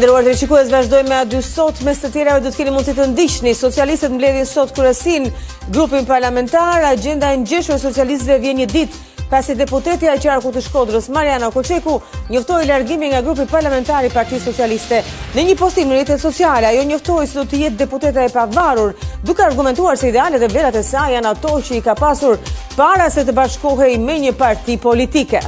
Nderuar televizionistë, vazhdojmë me dy sot, mes të tjerave do të keni mundësi të ndiqni. Socialistët mbledhin sot kryesin grupin parlamentar. Agjenda e ngjeshur e socialistëve vjen një ditë pasi deputetja e qarku të Shkodrës, Mariana Koçeku, njoftoi largimin nga grupi parlamentar i Partisë Socialiste. Në një postim në rrjetet sociale, ajo njoftoi se do të jetë deputete e pavarur, duke argumentuar se idealet dhe vlerat e saj janë ato që i ka pasur para se të bashkohej me një parti politike.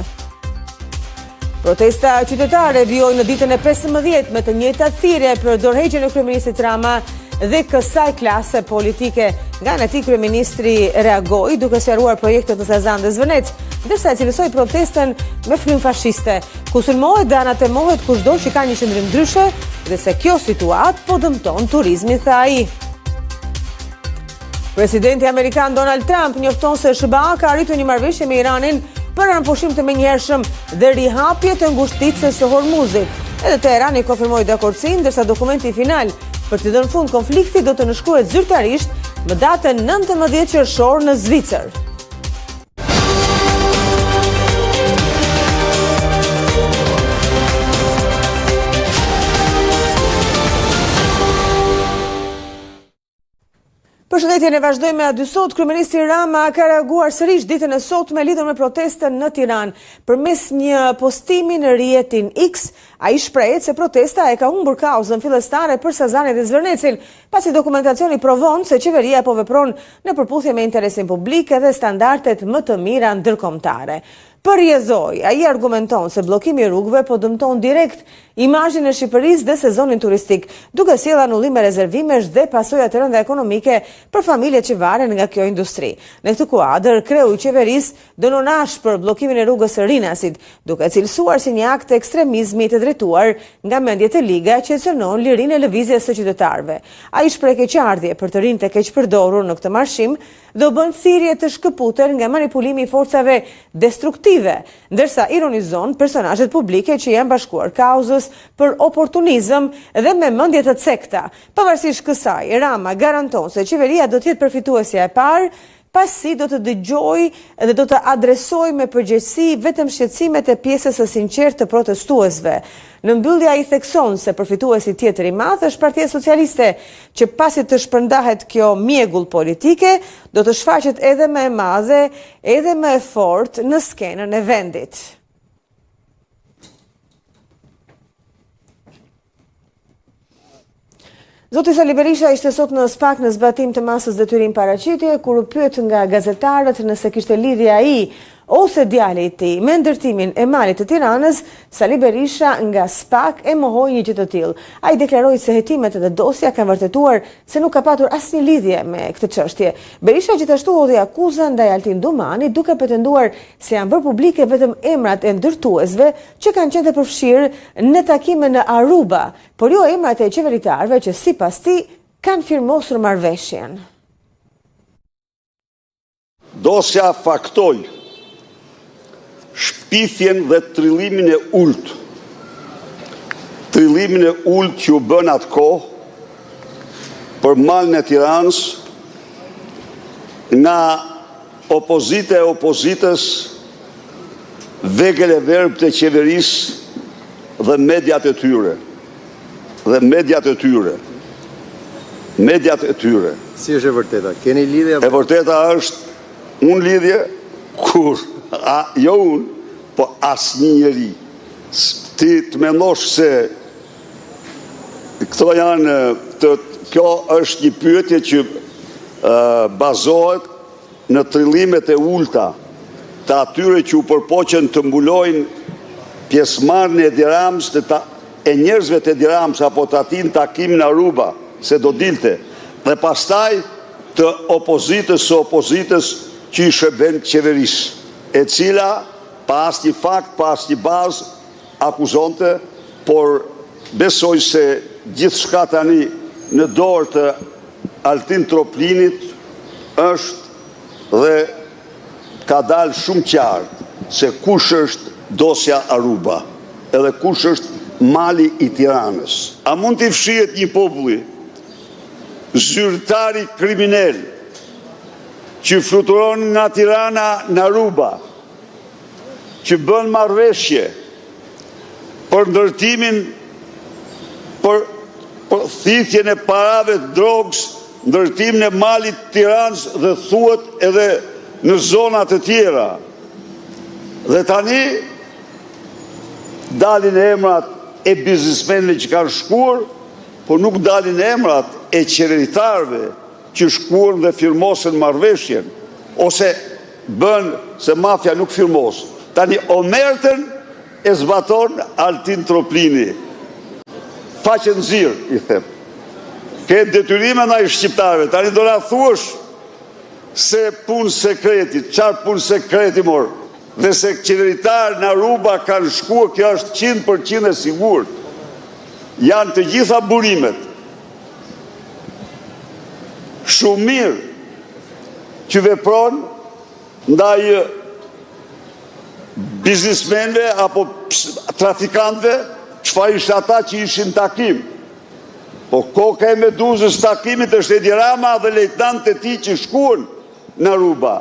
Protesta qytetare vjoi në ditën e 15 me të njëjtat thirrje për dorëheqjen e kryeministit Rama dhe kësaj klase politike. Nga ana e tij kryeministri reagoi duke sqaruar projektet të Sazandës Vënec, ndërsa e cilësoi protestën me frym fashiste, ku sulmohet dhe anatemohet kushdo që ka një qëndrim ndryshe dhe se kjo situatë po dëmton turizmin, tha ai. Presidenti amerikan Donald Trump njofton se SBA ka arritur një marrëveshje me Iranin për anëpushim të menjëhershëm dhe rihapje të ngushticës së Hormuzit. Edhe Teherani konfirmoi dakordsinë, ndërsa dokumenti final për të dhënë fund konfliktit do të nënshkruhet zyrtarisht më datën 19 qershor në Zvicër. Përshëndetje, ne vazhdojmë me dy sot. Kryeministri Rama ka reaguar sërish ditën e sotme lidhur me protestën në Tiranë. Përmes një postimi në rrjetin X, ai shprehet se protesta e ka humbur kauzën fillestare për Sazanin dhe Zvërnecin, pasi dokumentacioni provon se qeveria po vepron në përputhje me interesin publik dhe standardet më të mira ndërkombëtare. Për rrjezoj, ai argumenton se bllokimi i rrugëve po dëmton direkt imazhin e Shqipërisë dhe sezonin turistik, duke sjellë annullim e rezervimesh dhe pasoja të rënda ekonomike për familjet që varen nga kjo industri. Në këtë kuadër, kreu i qeverisë dënonash për bllokimin e rrugës së Rinasit, duke cilësuar si një akt ekstremizmi të drejtuar nga mendjet e liga që cënon lirinë e lëvizjes së qytetarëve. Ai shpreh keqardhje për të rinë të keqpërdorur në këtë marshim dhe u bën thirrje të shkëputur nga manipulimi i forcave destruktive, ndërsa ironizon personazhet publike që janë bashkuar kauzës për oportunizëm dhe me mendje të cekta. Pavarësisht kësaj, Rama garanton se qeveria do të jetë përfituesja e parë, pasi do të dëgjoj dhe do të adresoj me përgjegjësi vetëm shqetësimet e pjesës së sinqertë të protestuesve. Në mbyllje ai thekson se përfituesi tjetër i madh është Partia Socialiste, që pasi të shpërndahet kjo mjegull politike, do të shfaqet edhe më e madhe, edhe më e fortë në skenën e vendit. Zoti Sali Berisha ishte sot në SPAK në zbatim të masës detyrim paraqitje, kur u pyet nga gazetarët nëse kishte lidhje ai ose djali i tij me ndërtimin e malit të Tiranës, Sali Berisha nga SPAK e mohoi një gjë të tillë. Ai deklaroi se hetimet dhe dosja kanë vërtetuar se nuk ka patur asnjë lidhje me këtë çështje. Berisha gjithashtu hodhi akuza ndaj Altin Dumani, duke pretenduar se janë bërë publike vetëm emrat e ndërtuesve që kanë qenë të përfshirë në takime në Aruba, por jo emrat e qeveritarëve që sipas tij kanë firmosur marrëveshjen. Dosja faktoi shpifjen dhe trillimin e ult. Trillimin e ult që u bën atë kohë për malin e Tiranës nga opozita e opozitës, vegël e verbë të qeverisë dhe mediat e tyre. Mediat e tyre. Si është e vërteta? Keni lidhje? E vërteta është unë lidhje kur jo unë, po asnjë njeri. Ti të mendosh se këto janë, kjo është një pyetje që bazohet në trillimet e ulta të atyre që u përpoqen të mbulojnë pjesëmarrjen e Dirams e njerëzve të Dirams apo të atin takim në Aruba, se do dilte, dhe pastaj të opozitës që i shërben qeverisë, e cila pa asnjë fakt, pa asnjë bazë akuzonte, por besoj se gjithçka tani në dorë të Altin Troplinit është dhe ka dalë shumë qartë se kush është dosja Aruba, edhe kush është mali i Tiranës. A mund t'i fshihet një populli zyrtari kriminal që fluturon nga Tirana në Aruba, që bën marrëveshje për ndërtimin për thithjen e parave të drogës, ndërtimin e malit Tiranës dhe thuhet edhe në zonat e tjera. Dhe tani dalin emrat e biznismenëve që kanë shkuar, por nuk dalin emrat e qeveritarëve që shkuan dhe firmosën marrëveshjen, ose bën se mafia nuk firmos. Tani omertën e zbaton Altin Troplini. Faqen zirë, i them. Ke detyrime na i shqiptarëve. Tani do na thuash se punë sekreti, çfarë punë sekreti morë, dhe se qeveritarë në Aruba kanë shkuar, kjo është 100% e sigurt. Janë të gjitha burimet. Shumë mirë që vepron ndaj biznismenve apo trafikantve, çfarë ishte ata që ishin takim. Po koka e Meduzës takimit është Edi Rama dhe lejtnant e tij që shkuan në Aruba.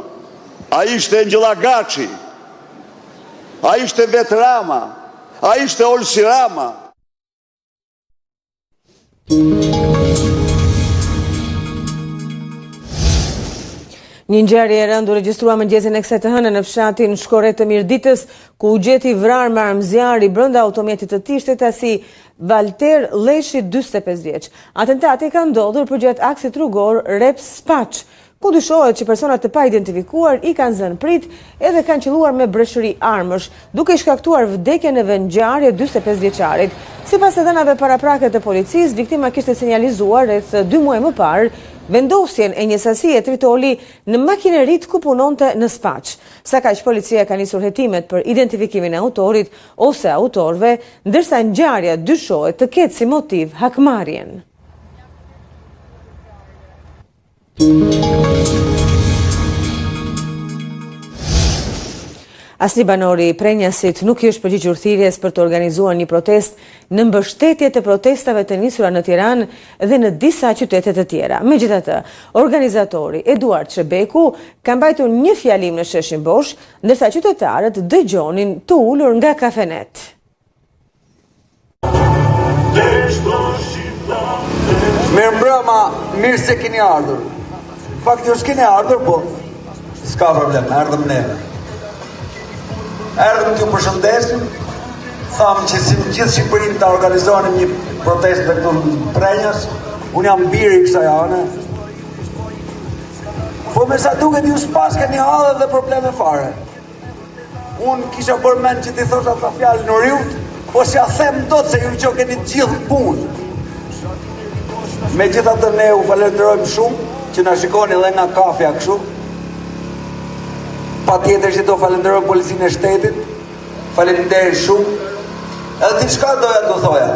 Ai ishte Engjëlla Gaçi, ai ishte vet Rama, ai ishte Olsi Rama. Një ngjarje e rëndur regjistruar mëngjesin e kësaj të hënë në fshatin Shkoret të Mirditës, ku u gjeti vrarë me armë zjarri brenda automjetit të tij shtetasi Valter Leshi, 45 vjeç. Atentati ka ndodhur përgjatë aksit rrugor Reps Spaç, ku dyshohet që personat të pa-identifikuar i kanë zënë prit edhe kanë qelluar me breshëri armësh, duke shkaktuar vdekjen e ngjarje 45 vjeçarit. Sipas dhënave paraprake të policisë, viktima kishte sinjalizuar rreth 2 muaj më parë vendosjen e një sasie tritoli në makinerit ku punonte në Spaç. Sa kaq, policia ka nisur hetimet për identifikimin e autorit ose autorëve, ndërsa ngjarja dyshohet të ketë si motiv hakmarrjen. Asnjë banori i Prenjasit nuk i është përgjigjur thirrjes për të organizuar një protestë në mbështetje të protestave të nisura në Tiranë dhe në disa qytete të tjera. Megjithatë, organizatori Eduard Çebeku ka mbajtur një fjalim në sheshin Bosch, ndërsa qytetarët dëgjonin të ulur nga kafenet. Mirëmbrëma, mirë se keni ardhur. Fakti është keni ardhur, po s'ka problem, ardhëm neve. Erdhëm t'ju përshëndesim, thamë që si në gjithë Shqipërinë të organizonim një protestë këtu në Prenjas, unë jam biri kësaj ane. Po me sa duket ju s'pas keni hadhe dhe probleme fare. Unë kisha bërë mend që t'i thosha ta fjalë në riut, po s'ja them dot se ju që keni gjithë punë. Megjithatë ne u falenderojmë shumë që na shikoni edhe nga kafja kështu. Pa tjetër që do falenderojmë policinë e shtetit, faleminderit shumë. Edhe diçka doja të thoja.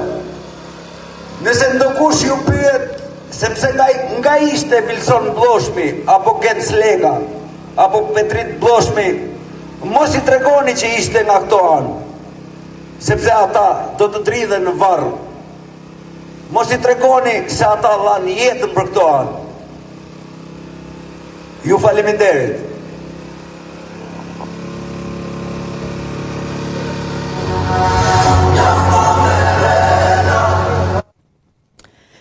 Nëse ndokush ju pyet sepse nga ishte Vilson Bloshmi, apo Genc Lega, apo Petrit Bloshmi, mos i tregoni që ishte nga këto anë, sepse ata do të dridhen në varr. Mos i tregoni se ata dhanë jetën për këto anë. Ju faleminderit.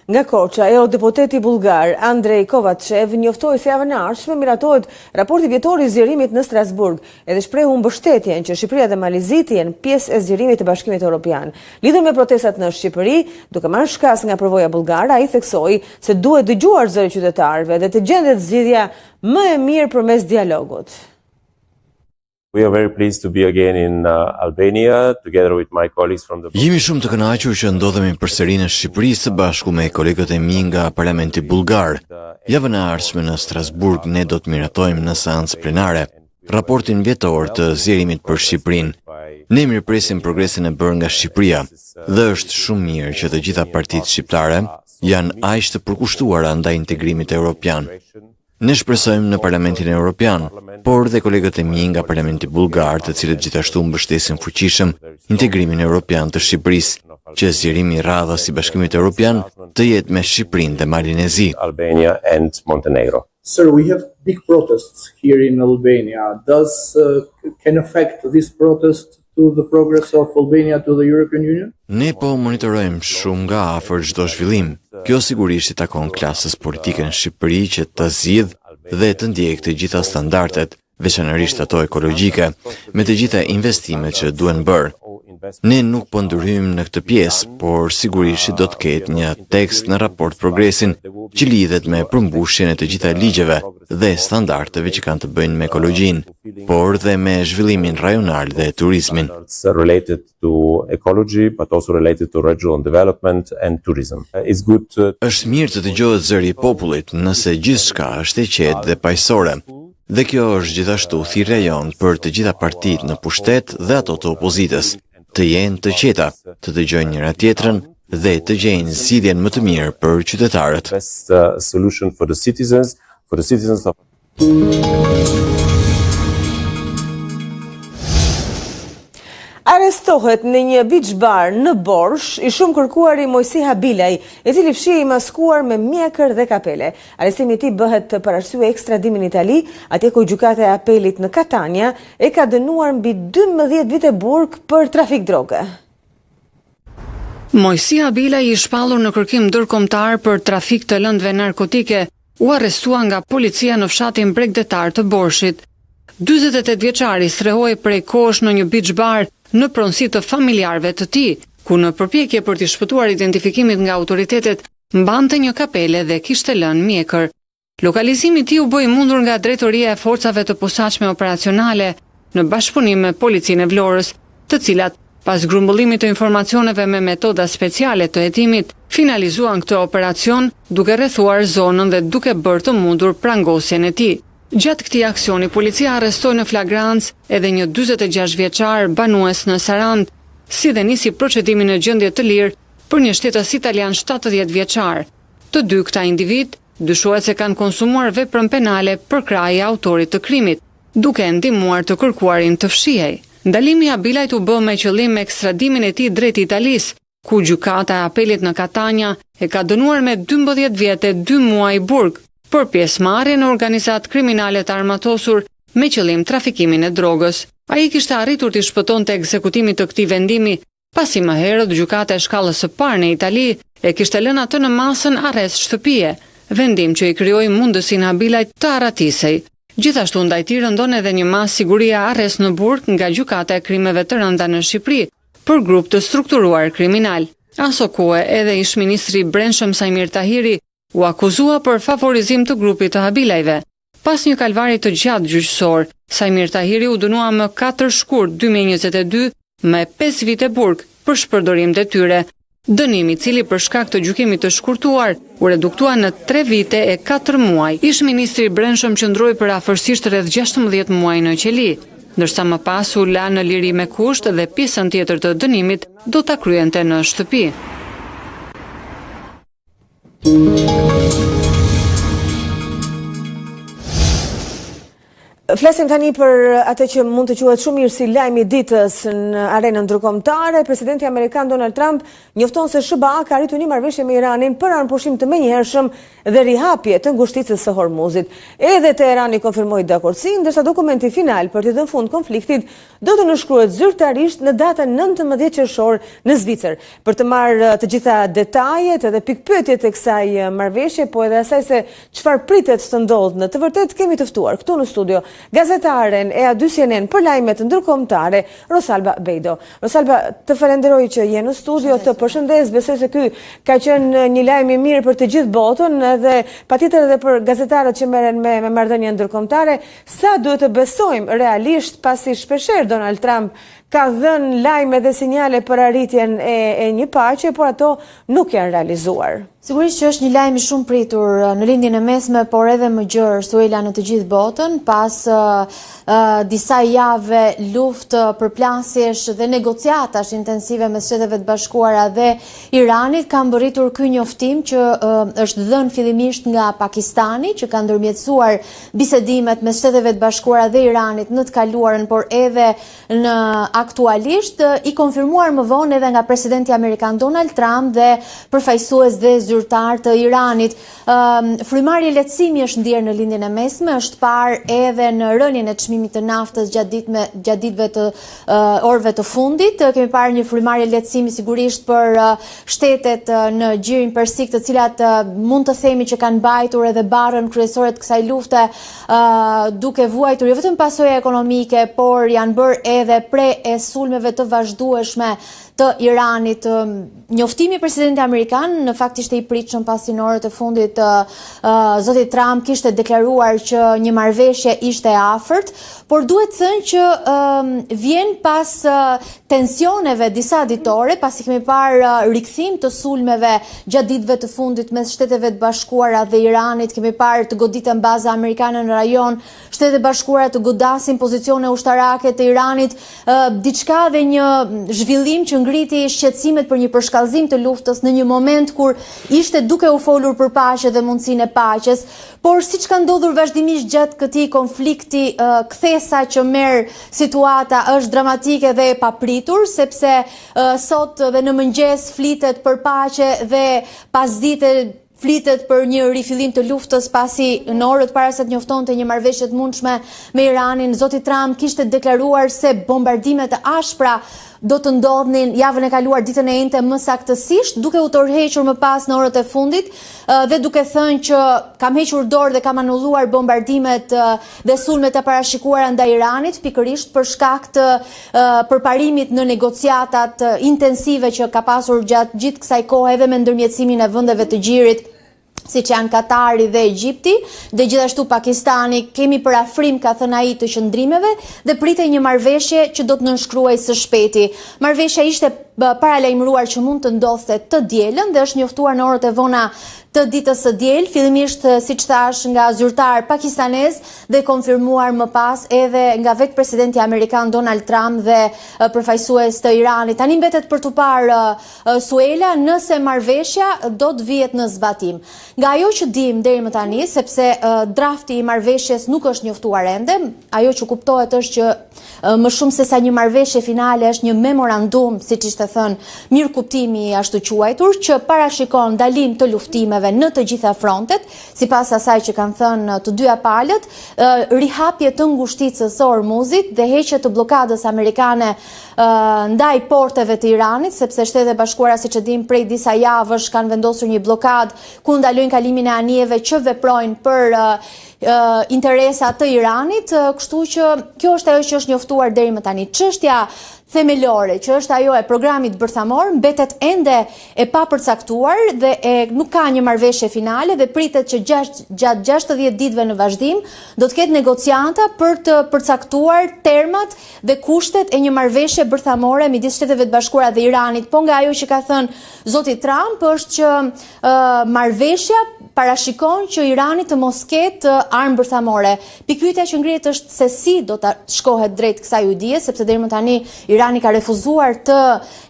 Nga Korça, eurodeputeti bullgar Andrej Kovačev njoftoi se javën e ardhshme miratohet raporti vjetor i zgjerimit në Strasburg, edhe shprehu mbështetjen që Shqipëria dhe Maliziti janë pjesë e zgjerimit të Bashkimit Evropian. Lidhur me protestat në Shqipëri, duke marrë shkas nga përvoja bullgare, ai theksoi se duhet dëgjuar zëri qytetarëve dhe të gjendet zgjidhja më e mirë përmes dialogut. We are very pleased to be again in Albania together with my colleagues from the Jemi shumë të kënaqur që ndodhemi përsëri në Shqipëri së bashku me kolegët e mi nga Parlamenti Bullgar. Javën e ardhshme në Strasburg ne do të miratojmë në seancë plenare raportin vjetor të zgjerimit për Shqipërinë. Ne mirëpresim progresin e bërë nga Shqipëria dhe është shumë mirë që të gjitha partitë shqiptare janë aq të përkushtuara ndaj integrimit evropian. Ne shpresojmë në Parlamentin Evropian, por dhe kolegët e mi nga Parlamenti Bullgar, të cilët gjithashtu mbështesin fuqishëm integrimin evropian të Shqipërisë, që zgjerimi i radhës i Bashkimit Evropian të jetë me Shqipërinë dhe Malin e Zi. Albania and Montenegro. Sir, we have big protests here in Albania. Can affect this protest to the progress of Albania to the European Union? Ne po monitorojmë shumë nga afër çdo zhvillim. Kjo sigurisht i takon klasës politike në Shqipëri që të zgjidhë dhe të ndjekë të gjitha standardet, veçanërisht ato ekologjike, me të gjitha investimet që duhen bërë. Ne nuk po ndryhim në këtë pjesë, por sigurisht do të ketë një tekst në raport progresin që lidhet me përmbushjen e të gjitha ligjeve dhe standardeve që kanë të bëjnë me ekologjinë, por dhe me zhvillimin rajonal dhe turizmin. Related to ecology, but also related to regional development and tourism. It's good. Është mirë të dëgjohet zëri i popullit nëse gjithçka është e qetë dhe paqësore. Dhe kjo është gjithashtu thirrja jon për të gjitha partitë në pushtet dhe ato të opozitës, të jenë të qeta, të dëgjojnë njëra tjetrën dhe të gjejnë zgjidhjen më të mirë për qytetarët. Best solution for the citizens of Arestohet në një beach bar në Borsh i shumë kërkuari Mojsi Habilaj, i cili fshihej i maskuar me mjekër dhe kapele. Arestimi i tij bëhet për arsye ekstradimin në Itali, atje ku gjykata e apelit në Katania e ka dënuar mbi 12 vite burg për trafik droge. Mojsi Habilaj, i shpallur në kërkim ndërkombëtar për trafik të lëndëve narkotike, u arrestua nga policia në fshatin Bregdetar të Borshit. 48 vjeçari strehohej prej kohësh në një beach bar në pronësi të familjarëve të tij, ku në përpjekje për të shpëtuar identifikimit nga autoritetet, mbante një kapele dhe kishte lënë mjekër. Lokalizimi i tij u bë i mundur nga Drejtoria e Forcave të Posaçme Operacionale në bashkëpunim me Policinë e Vlorës, të cilat, pas grumbullimit të informacioneve me metoda speciale të hetimit, finalizuan këtë operacion duke rrethuar zonën dhe duke bërë të mundur prangosjen e tij. Gjatë këtij aksioni, policia arrestoi në flagrancë edhe një 46 vjeçar banues në Sarand, si dhe nisi procedimin në gjendje të lirë për një shtetës italian 70 vjeçar. Të dy këta individ dyshohet se kanë konsumuar veprën penale për krahje autorit të krimit, duke ndihmuar të kërkuarin të fshihej. Ndalimi i Habilajt u bë me qëllim ekstradimin e tij drejt Italisë, ku gjykata e apelit në Katania e ka dënuar me 12 vjet e 2 muaj burg për pjesëmarrje në organizat kriminale të armatosur me qëllim trafikimin e drogës. Ai kishte arritur të shpëtonte ekzekutimin të këtij vendimi, pasi më herët gjykata e shkallës së parë në Itali e kishte lënë atë në masën arrest shtëpie, vendim që i krijoi mundësinë Habilajt të arratisej. Gjithashtu ndaj tij rëndon edhe një masë siguria arrest në burg nga gjykata e krimeve të rënda në Shqipëri për grup të strukturuar kriminal. Aso kohë edhe ish-ministri i Brendshëm Sajmir Tahiri u akuzua për favorizim të grupit të Habilajve. Pas një kalvari të gjatë gjyqësor, Sajmir Tahiri u dënua më 4 shkurt 2022 me 5 vite burg për shpërdorim detyre. Dënimi i cili për shkak të gjykimit të shkurtuar u reduktua në 3 vite e 4 muaj. Ish-ministri i Brendshëm qëndroi për afërsisht rreth 16 muaj në qeli, ndërsa më pas u la në liri me kusht dhe pjesën tjetër të dënimit do ta kryente në shtëpi. Flasim tani për atë që mund të quhet shumë mirë si lajmi i ditës në arenën ndërkombëtare. Presidenti amerikan Donald Trump njofton se SBA ka arritur një marrëveshje me Iranin për anëpushim të menjëhershëm dhe rihapje të ngushticës së Hormuzit. Edhe Teherani konfirmoi dakordsinë, ndërsa dokumenti final për të dhënë fund konfliktit do të nënshkruhet zyrtarisht në datën 19 qershor në Zvicër. Për të marrë të gjitha detajet edhe pikpyetjet e kësaj marrëveshje, po edhe asaj se çfarë pritet të ndodhë në të vërtetë, kemi të ftuar këtu në studio gazetaren e A2 CNN për lajmet ndërkombëtare, Rosalba Bejdo. Rosalba, të falenderoj që je në studio, të përshëndes, besoj se ky ka qenë një lajm i mirë për të gjithë botën dhe patjetër edhe për gazetarët që merren me marrëdhënie ndërkombëtare. Sa duhet të besojmë realisht pasi shpeshherë Donald Trump ka dhënë lajme dhe sinjale për arritjen e një paqe, por ato nuk janë realizuar. Sigurisht që është një lajm i shumë pritur në lindjen e mesme, por edhe më gjerë Suela në të gjithë botën, pas disa jave luftë, përplasjesh dhe negociatash intensive mes Shteteve të Bashkuara dhe Iranit, ka mbërritur ky njoftim që është dhënë fillimisht nga Pakistani, që ka ndërmjetësuar bisedimet mes Shteteve të Bashkuara dhe Iranit në të kaluarën, por edhe në aktualisht i konfirmuar më vonë edhe nga presidenti amerikan Donald Trump dhe përfaqësues dhe zyrtar të Iranit. Frymarrje lehtësimi është ndjerë në lindjen e mesme, është parë edhe në rënien e çmimit të naftës gjatë ditëve të orëve të fundit. Kemi parë një frymarrje lehtësimi sigurisht për shtetet në gjirin persik, të cilat mund të themi që kanë mbajtur edhe barrën kryesore të kësaj lufte, duke vuajtur jo vetëm pasoja ekonomike, por janë bërë edhe pre e sulmeve të vazhdueshme të Iranit. Njoftimi i presidentit amerikan në fakt ishte i pritshëm pasi në orët e fundit zoti Trump kishte deklaruar që një marrëveshje ishte e afërt, por duhet thënë që vjen pas tensioneve disa ditore, pasi kemi parë rikthim të sulmeve gjatë ditëve të fundit mes Shteteve të Bashkuara dhe Iranit, kemi parë të goditen baza amerikane në rajon, Shtetet e Bashkuara të godasin pozicione ushtarake të Iranit, diçka dhe një zhvillim që ngriti shqetësimet për një përshkallëzim të luftës në një moment kur ishte duke u folur për paqe dhe mundësinë e paqes, por siç ka ndodhur vazhdimisht gjatë këtij konflikti, kthesa që merr situata është dramatike dhe e papritur, sepse sot dhe në mëngjes flitet për paqe dhe pasdite flitet për një rifillim të luftës, pasi në orët para se të njoftonte një marrëveshje të mundshme me Iranin, zoti Trump kishte deklaruar se bombardimet e ashpra do të ndodhnin javën e kaluar, ditën e njëjtë më saktësisht, duke u tërhequr më pas në orët e fundit dhe duke thënë që kam hequr dorë dhe kam anulluar bombardimet dhe sulmet e parashikuara ndaj Iranit, pikërisht për shkak të përparimit në negociatat intensive që ka pasur gjatë gjithë kësaj kohe edhe me ndërmjetësimin e vendeve të gjirit, siç janë Katari dhe Egjipti, dhe gjithashtu Pakistani. Kemi për afrim, ka thënë ai, të qëndrimeve dhe pritej një marrëveshje që do të nënshkruhej së shpejti. Marrëveshja ishte paralajmëruar që mund të ndodhte të dielën dhe është njoftuar në orët e vona të ditës së diel, fillimisht siç thash nga zyrtar pakistanez dhe konfirmuar më pas edhe nga vetë presidenti amerikan Donald Trump dhe përfaqësues të Iranit. Tani mbetet për tu parë Suela nëse marrëveshja do të vihet në zbatim. Nga ajo që dim deri më tani, sepse drafti i marrëveshjes nuk është njoftuar ende, ajo që kuptohet është që më shumë se sa një marrëveshje finale është një memorandum, siç ishte thënë mirëkuptimi ashtu quajtur, që parashikon ndalim të luftimeve në të gjitha frontet, sipas asaj që kanë thënë të dyja palët, rihapje të ngushticës së Ormuzit dhe heqje të blokadës amerikane ndaj porteve të Iranit, sepse Shtetet e Bashkuara, siç e dim, prej disa javësh kanë vendosur një blokadë ku ndalojnë kalimin e anijeve që veprojnë për interesa të Iranit, kështu që kjo është ajo që është njoftuar deri më tani. Çështja themelore, që është ajo e programit bërthamor, mbetet ende e papërcaktuar dhe nuk ka një marrëveshje finale dhe pritet që gjatë 60 ditëve në vazhdim do të ketë negociata për të përcaktuar termat dhe kushtet e një marrëveshje bërthamore midis Shteteve të Bashkuara dhe Iranit. Po nga ajo që ka thënë zoti Trump është që marrëveshja parashikon që Irani të mos ketë armë bërthamore. Pikpyetja që ngrihet është se si do të shkohet drejt kësaj ujëdie, sepse deri më tani Irani ka refuzuar të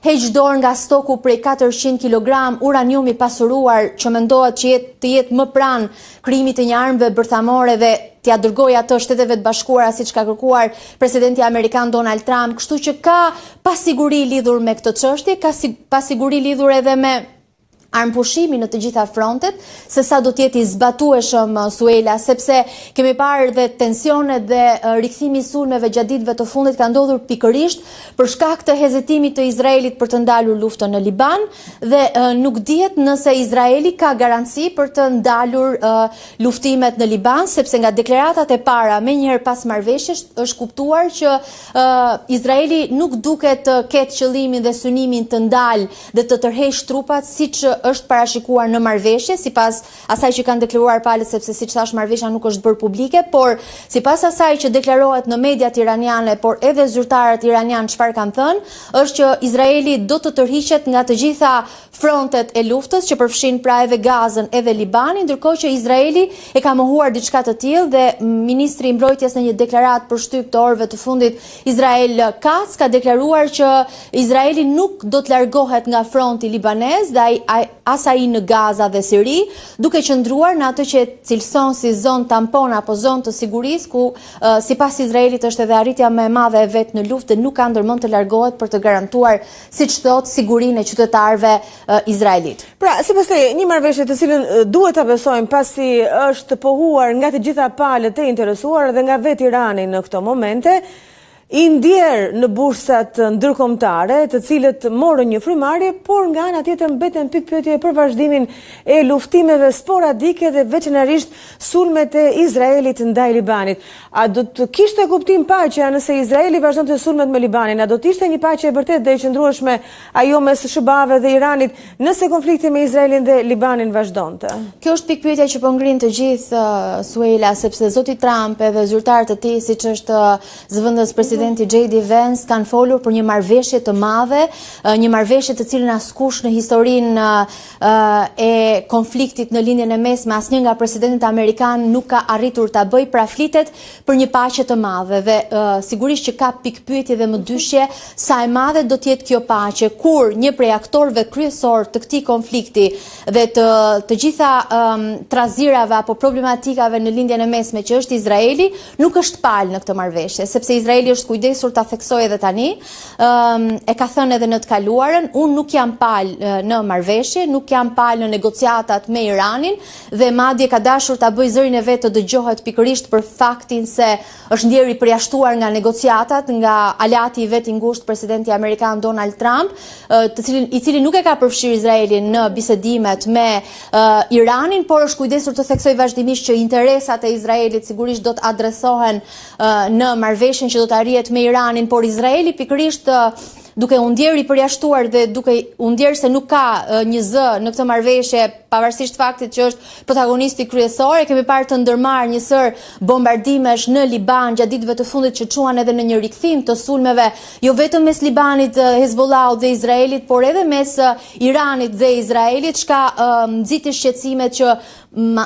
heqë dorë nga stoku prej 400 kg uranium i pasuruar që mendohet që të jetë më pranë krijimit të një armëve bërthamore dhe t'ia dërgojë atë Shteteve të Bashkuara siç ka kërkuar presidenti amerikan Donald Trump, kështu që ka pasiguri lidhur me këtë çështje, ka pasiguri lidhur edhe me armëpushimi në të gjitha frontet, se sa do të jetë i zbatueshëm Suela, sepse kemi parë dhe tensionet dhe rikthimi i sulmeve gjatë ditëve të fundit ka ndodhur pikërisht për shkak të hezitimit të Izraelit për të ndalur luftën në Liban dhe nuk dihet nëse Izraeli ka garanci për të ndalur luftimet në Liban, sepse nga deklaratat e para menjëherë pas marrëveshjes është kuptuar që Izraeli nuk duket të ketë qëllimin dhe synimin të ndalë dhe të tërheqë trupat siç është parashikuar në marrëveshje, sipas asaj që kanë deklaruar palët, sepse siç thash marrëveshja nuk është bërë publike, por sipas asaj që deklarohet në mediat iraniane, por edhe zyrtarët iranian çfarë kanë thënë, është që Izraeli do të tërhiqet nga të gjitha frontet e luftës, që përfshin pra edhe Gazën, edhe Libanin, ndërkohë që Izraeli e ka mohuar diçka të tillë dhe ministri i mbrojtjes në një deklaratë për shtyp të orëve të fundit, Israel Katz, ka deklaruar që Izraeli nuk do të largohet nga fronti libanez dhe asaj në Gaza dhe Siri, duke qëndruar në atë që cilëson si zonë tampon apo zonë të sigurisë, ku sipas Izraelit është edhe arritja më e madhe e vet në luftë dhe nuk ka ndërmend të largohet për të garantuar, siç thotë, sigurinë e qytetarëve izraelit. Pra, sipas teje, një marrëveshje të cilën duhet ta besojmë pasi është pohuar nga të gjitha palët e interesuara dhe nga vetë Irani në këto momente, i ndjerë në bursat ndërkombëtare, të cilët morën një frymarrje, por nga ana tjetër mbeten pikpyetje për vazhdimin e luftimeve sporadike dhe veçanërisht sulmet e Izraelit ndaj Libanit. A do të kishte kuptim paqja nëse Izraeli vazhdonte sulmet me Libanin? A do të ishte një paqe e vërtetë dhe e qëndrueshme ajo mes SHBA-ve dhe Iranit nëse konflikti me Izraelin dhe Libanin vazhdonte? Kjo është pikpyetja që po ngrin të gjithë, Suela, sepse zoti Trump edhe zyrtarët e tij, siç është zëvendës presidenti J.D. Vance, kanë folur për një marrëveshje të madhe, një marrëveshje të cilën askush në historinë e konfliktit në lindjen e mesme, asnjë nga presidentët amerikan nuk ka arritur ta bëjë, pra flitet për një paqe të madhe dhe sigurisht që ka pikpyetje dhe mëdyshje sa e madhe do të jetë kjo paqe kur një prej aktorëve kryesor të këtij konflikti dhe të gjitha trazirave apo problematikave në lindjen e mesme që është Izraeli nuk është palë në këtë marrëveshje, sepse Izraeli është kujdesur ta theksojë edhe tani, e ka thënë edhe në të kaluarën, unë nuk jam palë në marrëveshje, nuk jam palë në negociatat me Iranin dhe madje ka dashur ta bëjë zërin e vet të dëgjohet pikërisht për faktin se është ndjerë i përjashtuar nga negociatat nga alati i vet i ngushtë presidenti amerikan Donald Trump, i cili nuk e ka përfshirë Izraelin në bisedimet me Iranin, por është kujdesur të theksojë vazhdimisht që interesat e Izraelit sigurisht do të adresohen në marrëveshjen që do të arrihet me Iranin, por Izraeli pikërisht duke u ndjerë i përjashtuar dhe duke u ndjerë se nuk ka një zë në këtë marrëveshje, pavarësisht faktit që është protagonisti kryesor, kemi parë të ndërmarrë një sër bombardimesh në Liban gjatë ditëve të fundit që çuan edhe në një rikthim të sulmeve, jo vetëm mes Libanit, Hezbollahut dhe Izraelit, por edhe mes Iranit dhe Izraelit, çka nxiti shqetësimet që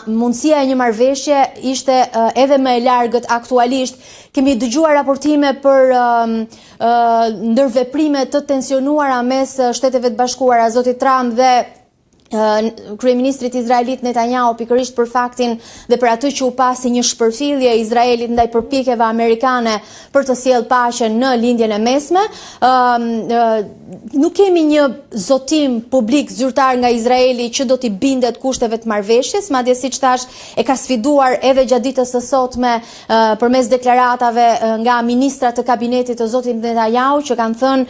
mundësia e një marrëveshje ishte edhe më e largët aktualisht. Kemi dëgjuar raportime për ndërveprime të tensionuara mes Shteteve të Bashkuara, zoti Trump dhe kryeministrit izraelit Netanyahu pikërisht për faktin dhe për atë që u pasi një shpërfillje e Izraelit ndaj përpjekjeve amerikane për të sjellë paqen në lindjen e mesme. Nuk kemi një zotim publik zyrtar nga Izraeli që do t'i bindet kushteve të marrëveshjes, madje siç thash e ka sfiduar edhe gjatë ditës së sotme përmes deklaratave nga ministrat të kabinetit të zotit Netanyahu që kanë thënë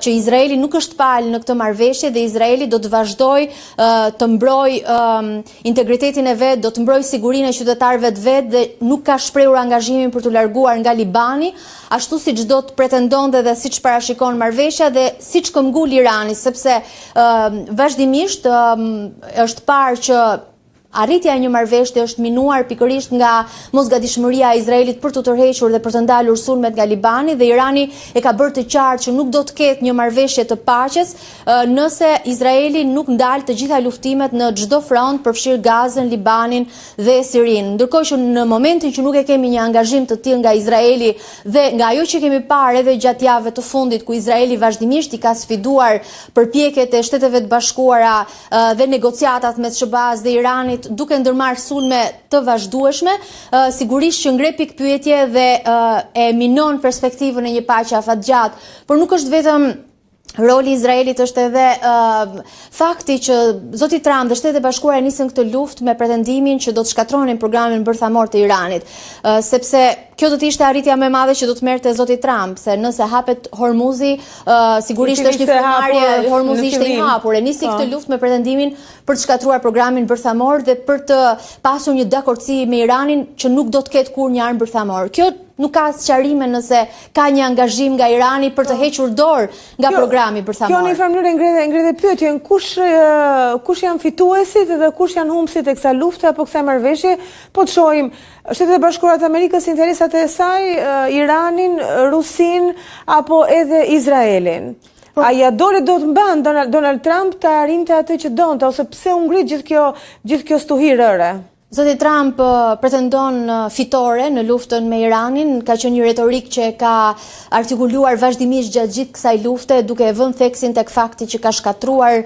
që Izraeli nuk është palë në këtë marrëveshje dhe Izraeli do të vazhdojë të mbroj integritetin e vet, do të mbroj sigurinë e qytetarëve të vet dhe nuk ka shprehur angazhimin për të larguar nga Libani, ashtu siç do të pretendonte dhe siç parashikon marrëveshja dhe siç këmbgul Irani, sepse vazhdimisht është parë që arritja e një marrëveshje është minuar pikërisht nga mosgatishmëria e Izraelit për të tërhequr dhe për të ndalur sulmet nga Libani dhe Irani e ka bërë të qartë që nuk do të ketë një marrëveshje të paqes nëse Izraeli nuk ndal të gjitha luftimet në çdo front, përfshir Gazën, Libanin dhe Sirinë. Ndërkohë që në momentin që nuk e kemi një angazhim të tillë nga Izraeli dhe nga ajo që kemi parë edhe gjatë javëve të fundit ku Izraeli vazhdimisht i ka sfiduar përpjekjet e Shteteve të Bashkuara dhe negociatat mes SHBA-s dhe Iranit duke ndërmarrë sulme të vazhdueshme, sigurisht që ngre pikpyetje dhe e minon perspektivën e një paqe afatgjatë, por nuk është vetëm roli i Izraelit, është edhe fakti që zoti Trump dhe Shtetet e Bashkuara nisën këtë luftë me pretendimin që do të shkatronin programin bërthamor të Iranit, sepse kjo do të ishte arritja më e madhe që do të merrte zoti Trump, se nëse hapet Hormuzi, sigurisht është një frymarrje, Hormuzi ishte i hapur, e nisi këtë luftë me pretendimin për të shkatruar programin bërthamor dhe për të pasur një dakordsi me Iranin që nuk do të ketë kurrë një armë bërthamor. Kjo nuk ka sqarime nëse ka një angazhim nga Irani për të hequr dorë nga programi bërthamor. Kjo në një farë mënyrë ngrede pyetjen, kush janë fituesit dhe kush janë humbësit e kësaj lufte apo kësaj marrëveshje? Po të shohim Shtetet e Bashkuara të Amerikës, interesat e saj, Iranin, Rusin apo edhe Izraelin. A ja dole do të mban Donald Trump të arrinte atë që donte, ose pse u ngrit gjithë kjo stuhi rëre? Zoti Trump pretendon fitore në luftën me Iranin, ka qenë një retorik që ka artikuluar vazhdimisht gjatë gjithë kësaj lufte, duke vënë theksin tek fakti që ka shkatruar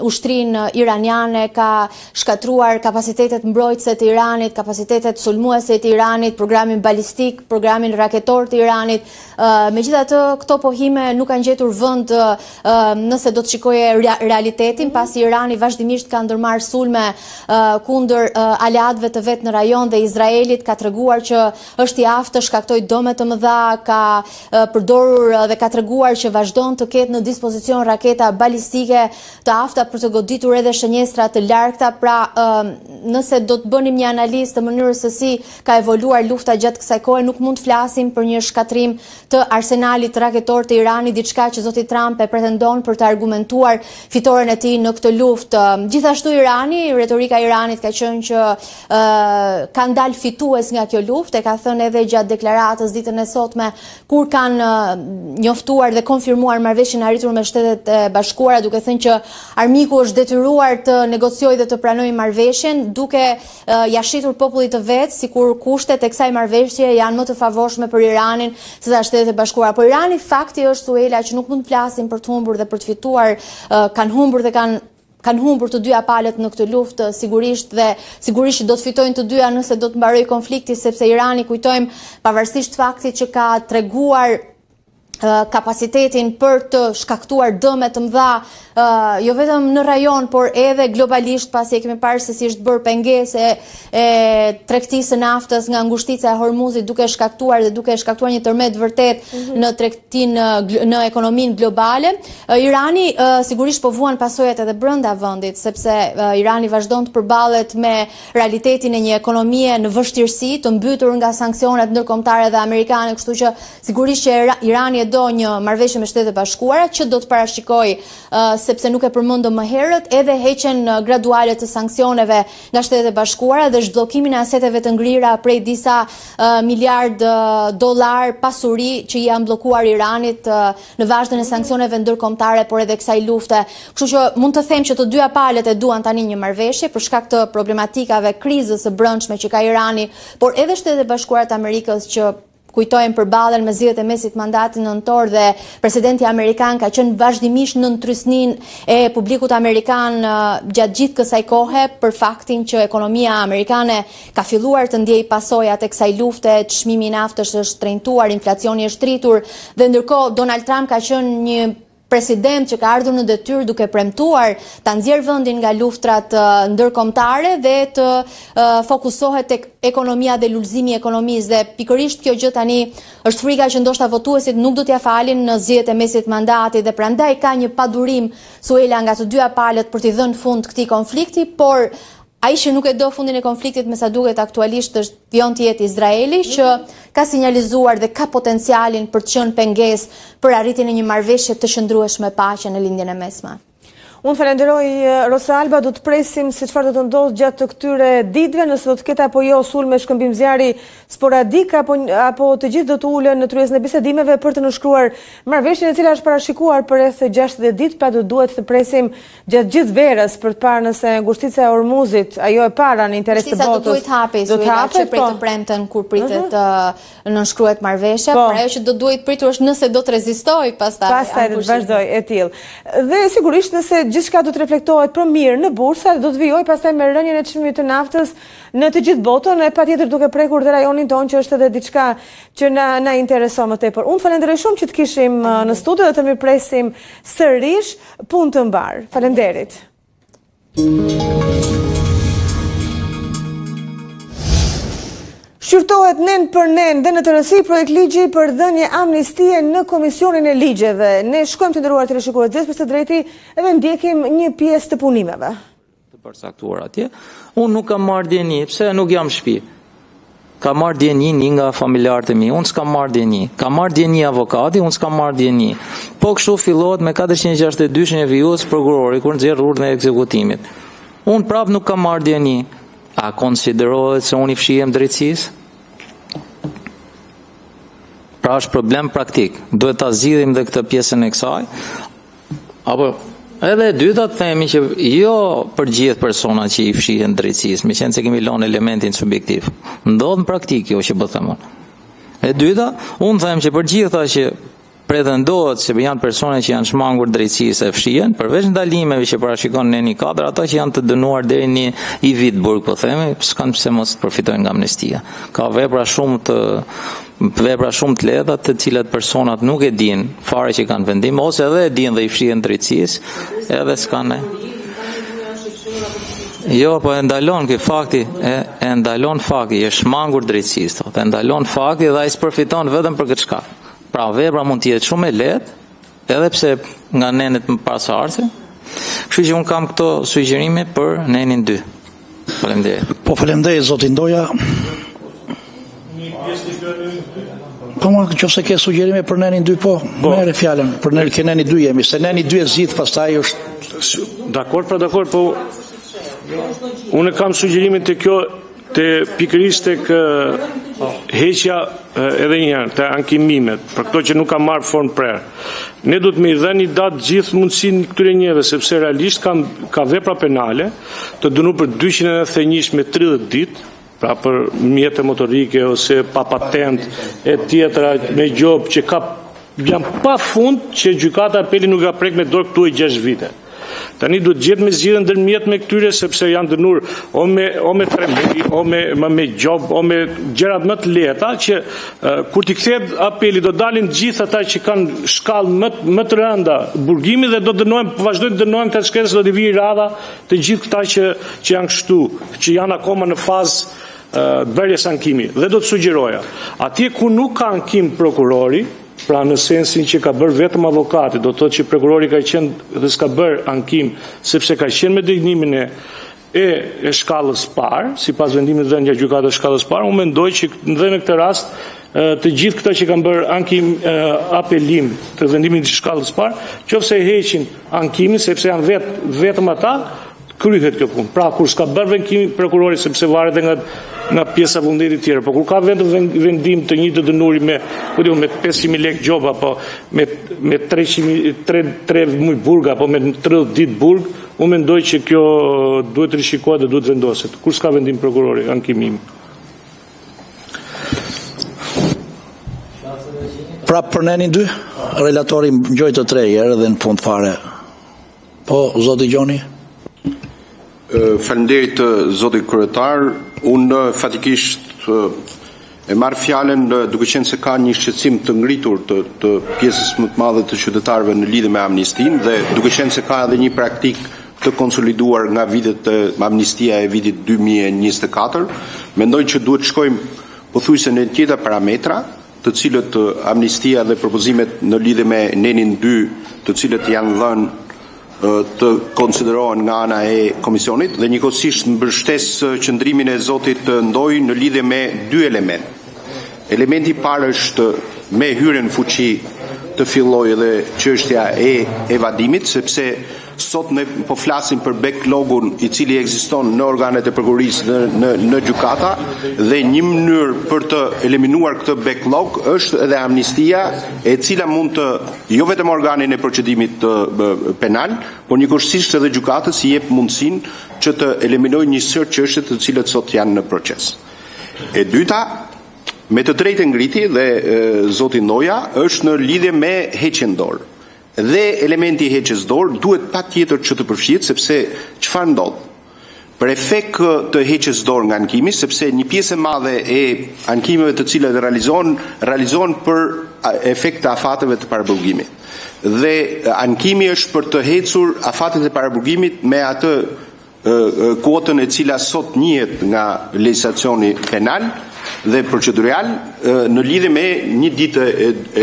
ushtrinë iraniane, ka shkatruar kapacitetet mbrojtëse të Iranit, kapacitetet sulmuese të Iranit, programin balistik, programin raketor të Iranit. Megjithatë, këto pohime nuk kanë gjetur vend nëse do të shikoje realitetin, pasi Irani vazhdimisht ka ndërmarrë sulme kundër aleatëve të vet në rajon dhe Izraelit, ka treguar që është i aftë të shkaktojë dëme të mëdha, ka përdorur dhe ka treguar që vazhdon të ketë në dispozicion raketa balistike të afta për të goditur edhe shënjestra të largta. Pra, nëse do të bënim një analizë të mënyrës se si ka evoluar lufta gjatë kësaj kohe, nuk mund të flasim për një shkatrim të arsenalit raketor të Iranit, diçka që zoti Trump e pretendon për të argumentuar fitoren e tij në këtë luftë. Gjithashtu Irani, retorika e Iranit ka qenë që ka dalë fitues nga kjo luftë, e ka thënë edhe gjatë deklaratës ditën e sotme kur kanë njoftuar dhe konfirmuar marrëveshjen e arritur me Shtetet e Bashkuara, duke thënë që armiku është detyruar të negociojë dhe të pranojë marrëveshjen, duke ja shitur popullit të vet sikur kushtet e kësaj marrëveshje janë më të favorshme për Iranin se sa Shtetet e Bashkuara. Por Irani fakti është, Suela, që nuk mund të flasim për të humbur dhe për të fituar, kanë humbur dhe kanë humbur të dyja palët në këtë luftë, sigurisht do të fitojnë të dyja nëse do të mbarojë konflikti, sepse Irani, kujtojmë, pavarësisht faktit që ka treguar kapacitetin për të shkaktuar dëme të mëdha, jo vetëm në rajon, por edhe globalisht, pasi e kemi parë se si është bërë pengesë e tregtisë së naftës nga ngushtica e Hormuzit, duke shkaktuar një tërmet vërtet në tregtinë në ekonominë globale. Irani sigurisht po vuan pasojat edhe brenda vendit, sepse Irani vazhdon të përballet me realitetin e një ekonomie në vështirësi, të mbytur nga sanksionet ndërkombëtare dhe amerikane, kështu që sigurisht që Irani do një marrëveshje me Shtetet e Bashkuara që do të parashikojë, sepse nuk e përmendëm më herët, edhe heqjen graduale të sanksioneve nga Shtetet e Bashkuara dhe zhbllokimin e aseteve të ngrira prej disa miliard dollar pasuri që i janë bllokuar Iranit në vazhdën e sanksioneve ndërkombëtare, por edhe kësaj lufte. Kështu që mund të them që të dyja palët e duan tani një marrëveshje për shkak të problematikave, krizës së brendshme që ka Irani, por edhe Shtetet e Bashkuara të Amerikës që kujtojmë përballen me zgjedhjet e mesit mandatit nëntor dhe presidenti amerikan ka qenë vazhdimisht në ndrysnin e publikut amerikan gjatë gjithë kësaj kohe për faktin që ekonomia amerikane ka filluar të ndjejë pasojat e kësaj lufte, çmimi i naftës është shtrenjtuar, inflacioni është rritur dhe ndërkohë Donald Trump ka qenë një president që ka ardhur në detyrë duke premtuar ta nxjerrë vendin nga luftrat ndërkombëtare dhe të fokusohet tek ekonomia dhe lullëzimi i ekonomisë, dhe pikërisht kjo gjë tani është frika që ndoshta votuesit nuk do t'ja falin në zgjedhjet e mesit mandatit, dhe prandaj ka një padurim, Suela, nga të dyja palët për t'i dhënë fund këtij konflikti, por ai që nuk e do fundin e konfliktit me sa duket aktualisht është vjon të jetë Izraeli, që ka sinjalizuar dhe ka potencialin për të qenë pengesë për arritjen e një marrëveshje të qëndrueshme paqe në lindjen e mesme. Unë falenderoj Rosalba, do të presim se çfarë do të ndodhë gjatë të këtyre ditëve, nëse do të ketë apo jo sulme shkëmbim zjarri sporadik apo të gjithë do të ulen në tryezën e bisedimeve për të nënshkruar marrëveshjen e cila është parashikuar për rreth 60 ditë, pra do duhet të presim gjatë gjithë verës për të parë nëse ngushtica e Hormuzit, ajo e para në interes të botës. Do të hapet, që prej të premten kur pritet nënshkruhet marrëveshja, por ajo që do duhet pritur është nëse do të rezistojë pastaj. Pastaj do të vazhdojë e tillë. Dhe sigurisht nëse gjithçka do të reflektohet për mirë në bursa, do të vijojë pastaj me rënien e çmimit të naftës në të gjithë botën, e patjetër duke prekur dhe rajonin tonë që është edhe diçka që na intereson më tepër. Unë falenderoj shumë që të kishim në studio dhe të mirpresim sërish punë të mbar. Falenderit. Shqyrtohet nen për nen dhe në të rësi projekt ligji për dhënje amnistie në Komisionin e Ligjeve. Ne shkojmë të ndëruar të reshikuar për së drejti edhe ndjekim një pjesë të punimeve. Të përcaktuar atje, unë nuk kam marrë djeni, pse nuk jam shtëpi. Ka marrë djeni një nga familjarët e mi, unë s'kam marrë djeni. Ka marrë djeni avokati, unë s'kam marrë djeni. Po kështu fillohet me 462 e vijus prokurori kur nxjerr urdhën e ekzekutimit. Unë prap nuk kam marrë djeni. A konsiderohet se unë i fshihem drejtësisë? Pra është problem praktik. Duhet ta zgjidhim dhe këtë pjesën e kësaj. Apo Edhe e dyta të themi që jo për gjithë personat që i fshihen drejtësisë, me qenë se kemi lënë elementin subjektiv. Ndodh në praktikë kjo që po them unë. E dyta, unë them që për gjithë ata që pretendohet se janë persone që janë shmangur drejtësisë e fshihen, përveç ndalimeve që parashikon Neni 4, ata që janë të dënuar deri në i vit burg, po themi, s'kan pse mos përfitojnë nga amnestia. Ka vepra shumë të lehta të cilat personat nuk e dinë fare që kanë vendim, ose edhe e dinë dhe i fshihen drejtësisë, edhe s'kan. Jo, po e ndalon ky fakti, e ndalon fakti, është shmangur drejtësisë, e ndalon fakti dhe ai s'përfiton vetëm për këtë shkak. Pra vepra mund të jetë shumë e lehtë, edhe pse nga nenet më pasardhëse. Kështu që un kam këto sugjerime për nenin 2. Faleminderit. Po faleminderit zoti Ndoja. Po më nëse ke sugjerime për nenin 2, po merre fjalën. Për nenin 2 jemi, se neni 2 e zgjidh, pastaj është dakord, po unë kam sugjerimin të kjo të pikërisht tek heqja edhe një herë të ankimimet, për këto që nuk ka marrë formë prerë. Ne do të më i dhënë datë gjithë mundësinë këtyre njerëzve, sepse realisht ka vepra penale të dënuar për 291 me 30 ditë, pra për mjete motorike ose pa patent e tjetra me gjobë që janë pa fund që gjykata apeli nuk ka prek me dorë këtu e 6 vite. Tani duhet gjetë me zgjidhje ndërmjet me këtyre, sepse janë dënuar o me trembëri, o me gjob, o me gjërat më të lehta që kur t'i kthehet apeli do dalin gjithë ata që kanë shkallë më të rënda burgimi dhe do dënojmë, vazhdojnë të dënojmë këtë shkencë, do t'i vijë radha të gjithë këta që janë kështu, që janë akoma në fazë bërjes ankimi. Dhe do të sugjeroja, atje ku nuk ka ankim prokurori, pra në sensin që ka bërë vetëm avokati, do të thotë që prokurori ka qenë dhe s'ka bërë ankim, sepse ka qenë me dëgnimin e shkallës parë, sipas vendimit dhënë nga gjykata e shkallës parë, unë mendoj që në këtë rast të gjithë këta që kanë bërë ankim apelim të vendimit të shkallës parë, qofse e heqin ankimin, sepse janë vetëm ata, kryhet kjo punë. Pra kur s'ka bërë vendim prokurori, sepse varet nga pjesa vullnetit tjera, po kur ka vendim të një të dënuri me 500.000 lekë gjob, apo me 3 muj burg, apo me 30 ditë burg, unë mendoj që kjo duhet rishikohet dhe duhet vendoset. Kur s'ka vendim prokurori, ankimimi. Pra për nenin 2, relatori ngjoj të 3 herë dhe në fund fare. Po, zoti Gjoni? Faleminderit zoti kryetar, unë fatikisht e marr fjalën duke qenë se ka një shqetësim të ngritur të pjesës më të madhe të qytetarëve në lidhje me amnistinë dhe duke qenë se ka edhe një praktikë të konsoliduar nga vitet amnistia e vitit 2024, mendoj që duhet shkojmë pothuajse në tjetër parametra, të cilët amnistia dhe propozimet në lidhje me nenin 2, të cilët janë dhënë të konsiderohen nga ana e komisionit dhe njëkohësisht mbështes qëndrimin e zotit Ndoj në lidhje me 2 element. Elementi i parë është me hyrjen në fuqi të fillojë edhe çështja e evadimit, sepse sot ne po flasim për backlogun i cili ekziston në organet e prokurisë në gjykata dhe një mënyrë për të eliminuar këtë backlog është edhe amnistia, e cila mund të jo vetëm organin e procedimit penal, por njëkohësisht edhe gjykatës i jep mundësinë që të eliminojë një sër çështje të cilat sot janë në proces. E dyta, me të drejtë ngriti dhe zoti Ndoja, është në lidhje me heqjen dorë. Dhe elementi i heqjes dorë duhet patjetër që të përfshihet, sepse çfarë ndodh? Për efekt të heqjes dorë nga ankimi, sepse një pjesë e madhe e ankimeve të cilat realizohen për efekt të afateve të paraburgimit. Dhe ankimi është për të hequr afatet e paraburgimit me atë kuotën e cila sot njihet nga legjislacioni penal dhe procedurial në lidhje me një ditë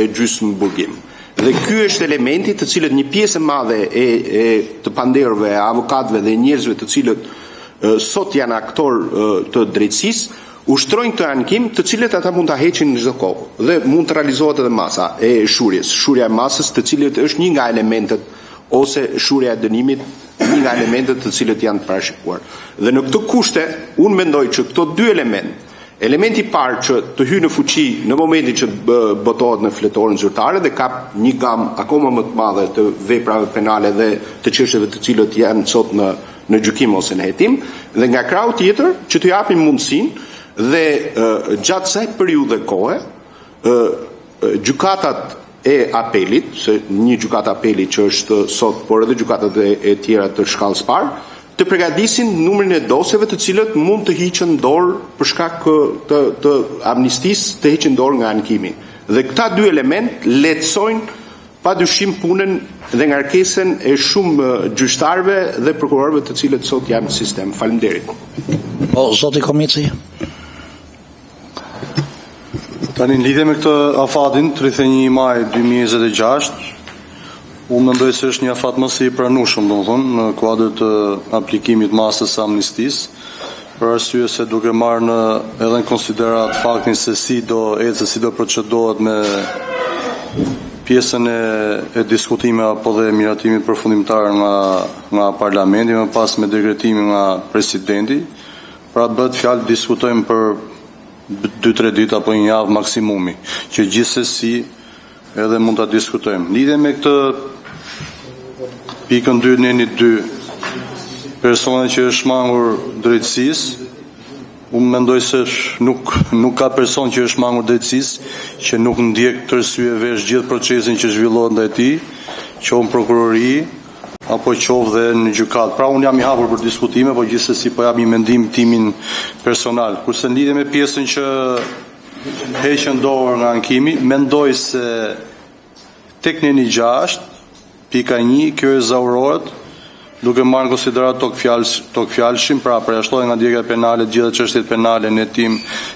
e gjysmë burgim. Dhe ky është elementi të cilët një pjesë e madhe e të panderëve, avokatëve dhe njerëzve të cilët sot janë aktor të drejtësisë, ushtrojnë të ankim të cilët ata mund ta heqin në çdo kohë dhe mund të realizohet edhe masa e shurjes, shurja e masës, të cilët është një nga elementet ose shurja e dënimit, një nga elementet të cilët janë të parashikuar. Dhe në këtë kushte, unë mendoj që këto 2 elementë, Elementi parë që të hyjë në fuqi në momentin që botohet në fletorin zyrtare dhe ka një gamë akoma më të madhe të veprave penale dhe të çështjeve të cilët janë sot në gjykim ose në hetim, dhe nga krahu tjetër që të japim mundësinë dhe gjatë kësaj periudhe kohe gjykatat e apelit, se një gjykat apeli që është sot, por edhe gjykatat e tjera të shkallës parë, të përgatisin numrin e dosjeve të cilët mund të hiqen dorë për shkak të amnistisë, të hiqen dorë nga ankimi. Dhe këta dy element lehtësojnë padyshim punën dhe ngarkesën e shumë gjyqtarëve dhe prokurorëve të cilët sot janë në sistem. Faleminderit. Zoti Komici. Tani në lidhje me këtë afatin 31 maj 2026, unë mendoj se është një afat më së i pranueshëm, domethënë, në kuadër të aplikimit masës së amnistisë, për arsye se duke marrë edhe në konsiderat faktin se si do procedohet me pjesën e diskutimeve apo dhe miratimit përfundimtar nga parlamenti, më pas me dekretimin nga presidenti, pra bëhet fjalë diskutojmë për 2-3 ditë apo një javë maksimumi, që gjithsesi edhe mund ta diskutojmë. Lidhe me këtë pikën 2 persona që është shmangur drejtësisë, unë mendoj se nuk ka person që është shmangur drejtësisë që nuk ndjek të arsye vesh gjithë procesin që zhvillohet ndaj tij, qoftë në prokurori apo qoftë dhe në gjykat. Pra unë jam i hapur për diskutime, por gjithsesi po jap një mendim timin personal. Kurse në lidhje me pjesën që heqën dorë nga ankimi, mendoj se tek në 6 pika 1 kjo e zaurohet duke marrë në konsiderat tokfjalshim, pra përjashtohet nga ndjekja penale gjithë çështjet penale në hetim,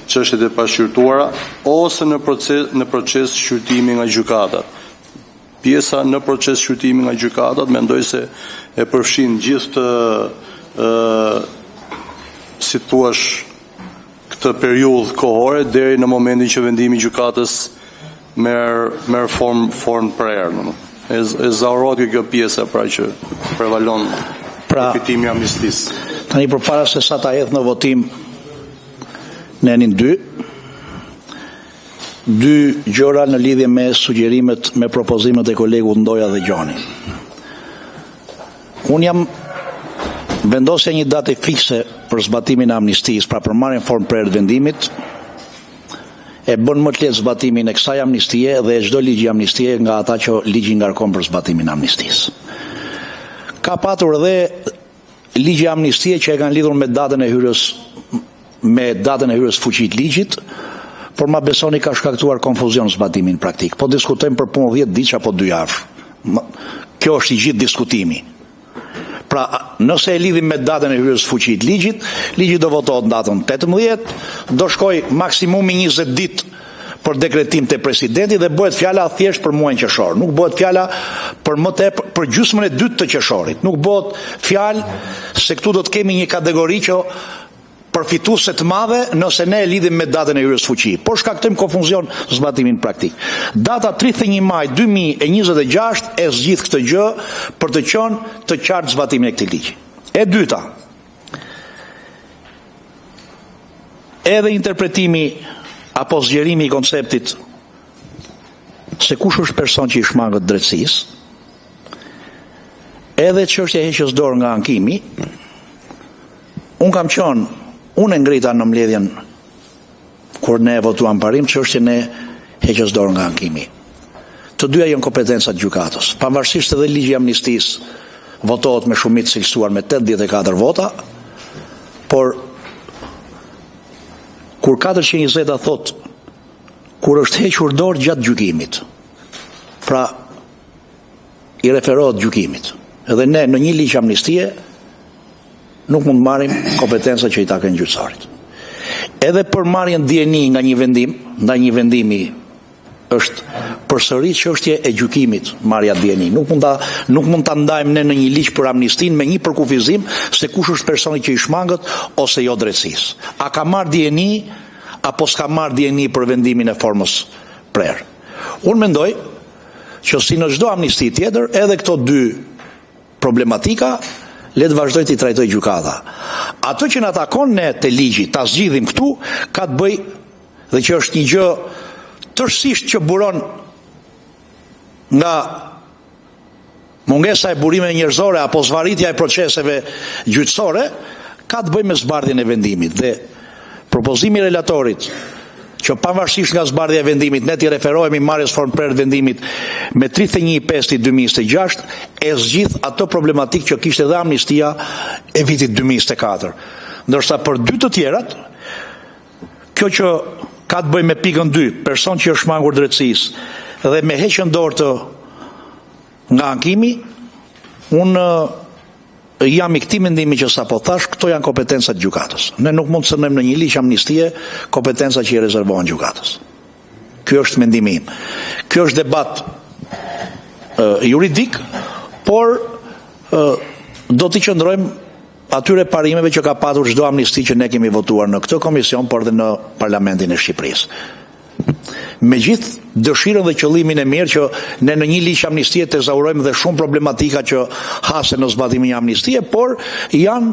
çështjet e pashqyrtuara ose në proces shqyrtimi nga gjykatat. Pjesa në proces shqyrtimi nga gjykatat mendoj se e përfshin gjithë si thuash këtë periudhë kohore deri në momentin që vendimi i gjykatës merr formë prerë. E zaurohet kjo pjesa pra që prevalon përfitimi i amnistisë. Tani përpara se sa ta hedh në votim në enin 2 gjëra në lidhje me sugjerimet, me propozimet e kolegut Ndoja dhe Gjoni. Unë jam vendosja një date fikse për zbatimin e amnistisë, pra për marrjen formë prerë vendimit, e bën më të lehtë zbatimin e kësaj amnistie dhe çdo ligj amnistie nga ata që ligji ngarkon për zbatimin e amnistisë. Ka patur edhe ligje amnistie që e kanë lidhur me datën e hyrjes fuqi të ligjit, por ma besoni ka shkaktuar konfuzion zbatimin praktik. Po diskutojmë për punë 10 ditë apo 2 javë. Kjo është i gjithë diskutimi. Pra, nëse e lidhim me datën e hyrjes fuqi të ligjit, ligji do votohet në datën 18, do shkoj maksimumi 20 ditë për dekretim të presidenti dhe bëhet fjala thjesht për muajin qershor. Nuk bëhet fjala për gjysmën e dytë të qershorit. Nuk bëhet fjalë se këtu do të kemi një kategori që përfituese të madhe nëse ne e lidhim me datën e hyrjes fuqi. Por shkaktojmë konfuzion zbatimin praktik. Data 31 maj 2026 e zgjidh këtë gjë për të qenë të qartë zbatimin e këtij ligji. E dyta, edhe interpretimi apo zgjerimi i konceptit se kush është person që i shmangët drejtësisë, edhe çështja e heqjes dorë nga ankimi, unë ngrita në mbledhjen kur ne votuam parim çështjen e heqjes dorë nga ankimi. Të dyja janë kompetencat gjykatës. Pavarësisht edhe ligji i amnistisë votohet me shumicë cilësuar me 84 vota, por kur 420 thot kur është hequr dorë gjatë gjykimit, pra i referohet gjykimit. Edhe ne në një ligj amnistie nuk mund marrim kompetenca që i takojnë gjyqtarit. Edhe për marrjen dieni nga një vendim, ndaj një vendimi është përsëri çështje e gjykimit, marrja dieni. Nuk mund ta ndajmë ne në një ligj për amnistin me një përkufizim se kush është personi që i shmangët ose jo drejtësisë. A ka marrë dieni apo s'ka marrë dieni për vendimin e formës prerë. Unë mendoj që si në çdo amnisti tjetër, edhe këto dy problematika le të vazhdoj t'i trajtoj gjykata. Ato që na takon ne te ligji, ta zgjidhim këtu, ka të bëj dhe që është një gjë tërësisht që buron nga mungesa e burimeve njerëzore apo zvarritja e proceseve gjyqësore, ka të bëj me zbardhjen e vendimit. Dhe propozimi i relatorit që pavarësisht nga zbardhja e vendimit, ne t'i referohemi marrjes formë prerë vendimit me 31/5/2026, e zgjidh ato problematikë që kishte dhe amnistia e vitit 2024. Ndërsa për dy të tjerat, kjo që ka të bëjë me pikën 2, person që është shmangur drejtësisë dhe me heqjen dorë të nga ankimi, unë jam i këtij mendimi që sapo thash, këto janë kompetencat e gjykatës. Ne nuk mund të sënojmë në një ligj amnistie kompetenca që i rezervohen gjykatës. Ky është mendimi im. Ky është debat juridik, por do t'i qëndrojmë atyre parimeve që ka patur çdo amnisti që ne kemi votuar në këtë komision, por dhe në Parlamentin e Shqipërisë. Me gjithë dëshirën dhe qëllimin e mirë që ne në një ligj amnistie tezaurojmë dhe shumë problematika që hasen në zbatimin e amnistie, por janë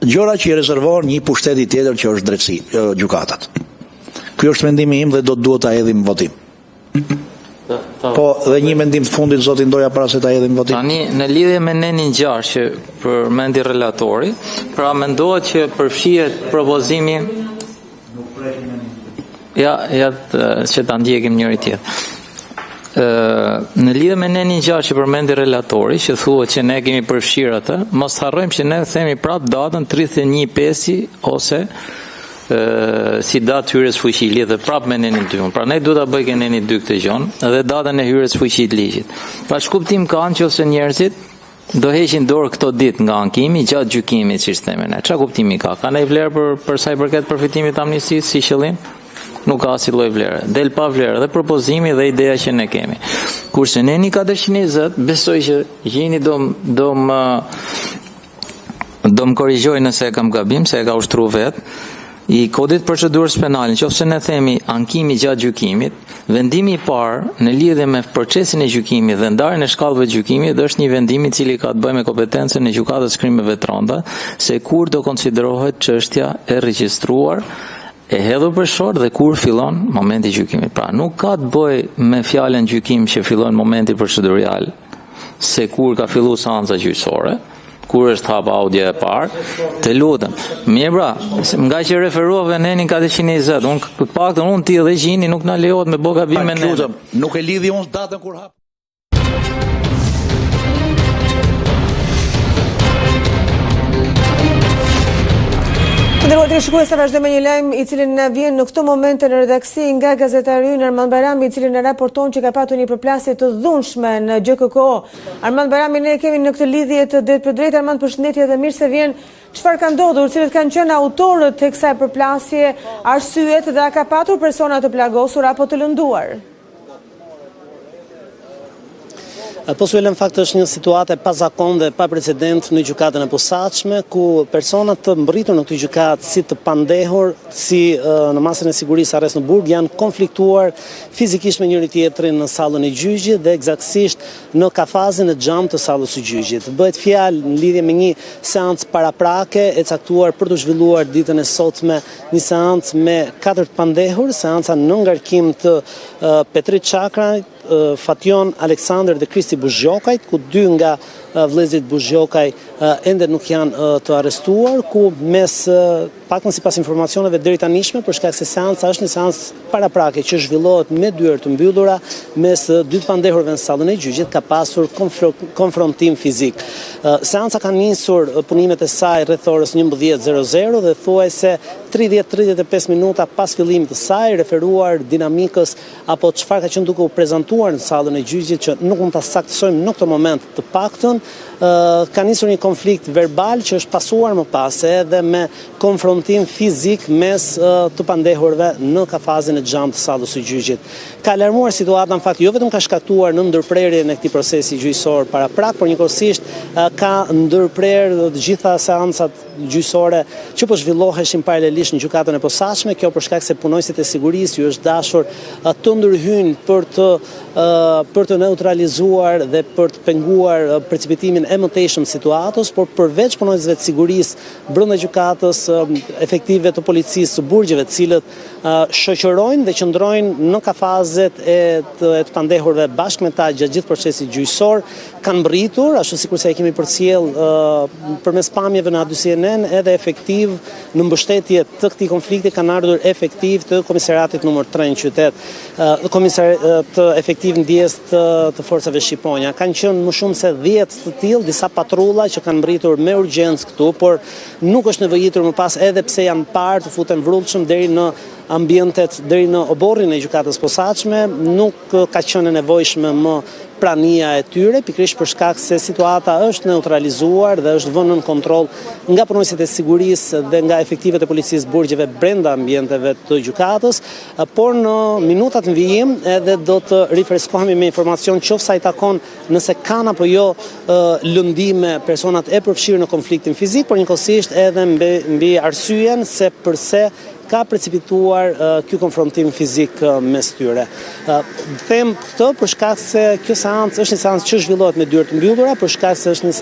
gjëra që i rezervohen një pushteti tjetër që është drejtësi, gjykatat. Ky është mendimi im dhe do të duhet ta hedhim votim. Po dhe një mendim të fundit zoti Ndoja para se ta hedhim votim. Tani në lidhje me nenin ngjarje që përmendi relatori, pra mendohet që përfshihet propozimi që ta ndjekim njëri tjetër. Në lidhje me nenin ngjarje që përmendi relatori, që thuhet që ne kemi përfshirë atë, mos harrojmë që ne themi prap datën 31/5 ose si datë hyrjes fuqi lidhë prap me nenin 2. Pra ne duhet ta bëj ke nenin 2 këtë gjën dhe datën e hyrjes fuqi të ligjit. Pra ç'kuptim ka nëse njerëzit do heqin dorë këto ditë nga ankimi gjatë gjykimit, siç themen ne. Ç'a kuptimi ka? Ka ndaj vlerë për sa i përket përfitimit të amnistisë si qëllim? Nuk ka asnjë lloj vlere. Del pa vlerë dhe propozimi dhe ideja që ne kemi. Kurse neni 420, besoj që jeni do më korrigjoj nëse e kam gabim, se e ka ushtruar vetë. I kodit procedurës penale, nëse ne themi ankimi gjatë gjykimit, vendimi i parë në lidhje me procesin e gjykimit dhe ndarjen e shkallëve të gjykimit është një vendim i cili ka të bëjë me kompetencën e gjykatës krimeve të rënda, se kur do konsiderohet çështja e regjistruar, e hedhur për short dhe kur fillon momenti i gjykimit. Pra nuk ka të bëjë me fjalën gjykim që fillon momenti procedurial, se kur ka filluar seanca gjyqësore, kur është hap audio e parë, të lutem. Mirë bra, nga që referuave nenin 420, unë paktën unë ti dhe gjini nuk na lejohet me bë gabim me nenin. Nuk e lidhi unë datën kur hap. Ndërkohë shikues, vazhdojmë me një lajm i cili na vjen në këtë moment në redaksi nga gazetari Armand Bajrami, i cili na raporton që ka patur një përplasje të dhunshme në GKK. Armand Bajrami, ne kemi në këtë lidhje të drejtë për drejtë. Armand, përshëndetje dhe mirë se vjen. Çfarë ka ndodhur, cilët kanë qenë autorët të kësaj përplasje, arsyet dhe a ka patur persona të plagosur apo të lënduar? Po suelën fakt është një situatë pa zakon dhe pa precedent në gjykatën e posaçme, ku personat të mbërritur në këtë gjykatë si të pandehur, si në masën e sigurisë arrest në burg, janë konfliktuar fizikisht me njëri tjetrin në sallën e gjyqit dhe eksaktësisht në kafazin e xham të sallës së gjyqit. Bëhet fjalë në lidhje me një seancë paraprake e caktuar për të zhvilluar ditën e sotme, një seancë me 4 të pandehur, seanca në ngarkim të Petrit Çakraj, Fation Aleksandër dhe Kristi Buzhgjokajt, ku 2 nga vëllezërit Buzhgjokaj ende nuk janë të arrestuar, ku mes paktën sipas informacioneve deri tanishme, për shkak se seanca është një seancë paraprake që zhvillohet me dyert të mbyllura mes 2 pandehurve në sallën e gjyqit, ka pasur konfrontim fizik. Seanca ka nisur punimet e saj rreth orës 11:00 dhe thuajse 30-35 minuta pas fillimit të saj, referuar dinamikës apo çfarë ka qenë duke u prezantuar në sallën e gjyqit, që nuk mund ta saktësojmë në këtë moment të paktën, ka nisur një konflikt verbal që është pasuar më pas edhe me konfrontim fizik mes të pandehurve në kafazin e xham të sallës së gjyqit. Ka alarmuar situata, në fakt jo vetëm ka shkaktuar në ndërprerjen e këtij procesi gjyqësor paraprak, por njëkohësisht ka ndërprerë të gjitha seancat gjyqësore që po zhvilloheshin paralelisht në gjykatën e posaçme. Kjo për shkak se punojësit e sigurisë ju është dashur të ndërhyjnë për të neutralizuar dhe për të penguar precipitimin kujtimin e mëtejshëm situatës, por përveç punonjësve të sigurisë brenda gjykatës, efektive të policisë së burgjeve, të cilët shoqërojnë dhe qëndrojnë në kafazet e të pandehurve bashkë me ta gjatë gjithë procesit gjyqësor, kanë mbërritur, ashtu sikur se e kemi përcjell përmes pamjeve në A2CNN, edhe efektiv në mbështetje të këtij konflikti kanë ardhur efektiv të komisariatit numër 3 në qytet, të efektiv ndjes të forcave shqiponja. Kanë qenë më shumë se 10 të tillë, disa patrulla që kanë mbërritur me urgjencë këtu, por nuk është nevojitur më pas, edhe pse janë parë të futen vrullshëm deri në ambientet, deri në oborrin e gjykatës posaçme, nuk ka qenë nevojshme më prania e tyre, pikërisht për shkak se situata është neutralizuar dhe është vënë në kontroll nga punonjësit e sigurisë dhe nga efektivet e policisë burgjeve brenda ambienteve të gjykatës, por në minutat në vijim edhe do të rifreskohemi me informacion qoftë sa i takon nëse kanë apo jo lëndime personat e përfshirë në konfliktin fizik, por njëkohësisht edhe mbi arsyeën se pse ka precipituar ky konfrontim fizik mes tyre. Them këtë për shkak se kjo seancë është një seancë që zhvillohet me dyert mbyllura, për shkak se është një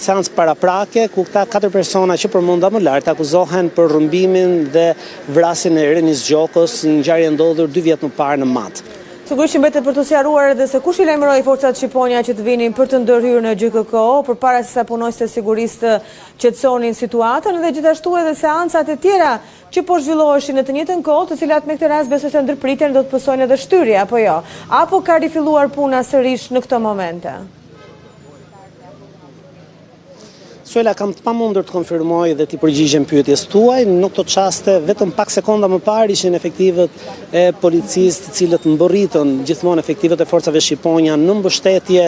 seancë paraprake ku këta 4 persona që përmenda më lart akuzohen për rrëmbimin dhe vrasjen e Renis Gjokos, një ngjarje ndodhur 2 vjet më parë në Mat. Sigurisht që mbetet për të sqaruar edhe se kush i lajmëroi forcat shqiponja që të vinin për të ndërhyrë në GKK, përpara se sa punonjësit e sigurisë të qetësonin situatën, dhe gjithashtu edhe seancat e tjera që po zhvilloheshin në të njëjtën kohë, të cilat me këtë rast besoj se ndërpritjen do të pësojnë edhe shtyrje apo jo, apo ka rifilluar puna sërish në këto momente? Suela, kam të pamundur të konfirmoj dhe t'i përgjigjem pyetjes tuaj. Në këto çaste, vetëm pak sekonda më parë ishin efektivet e policisë të cilët mbërritën gjithmonë efektivet e forcave shqiponja në mbështetje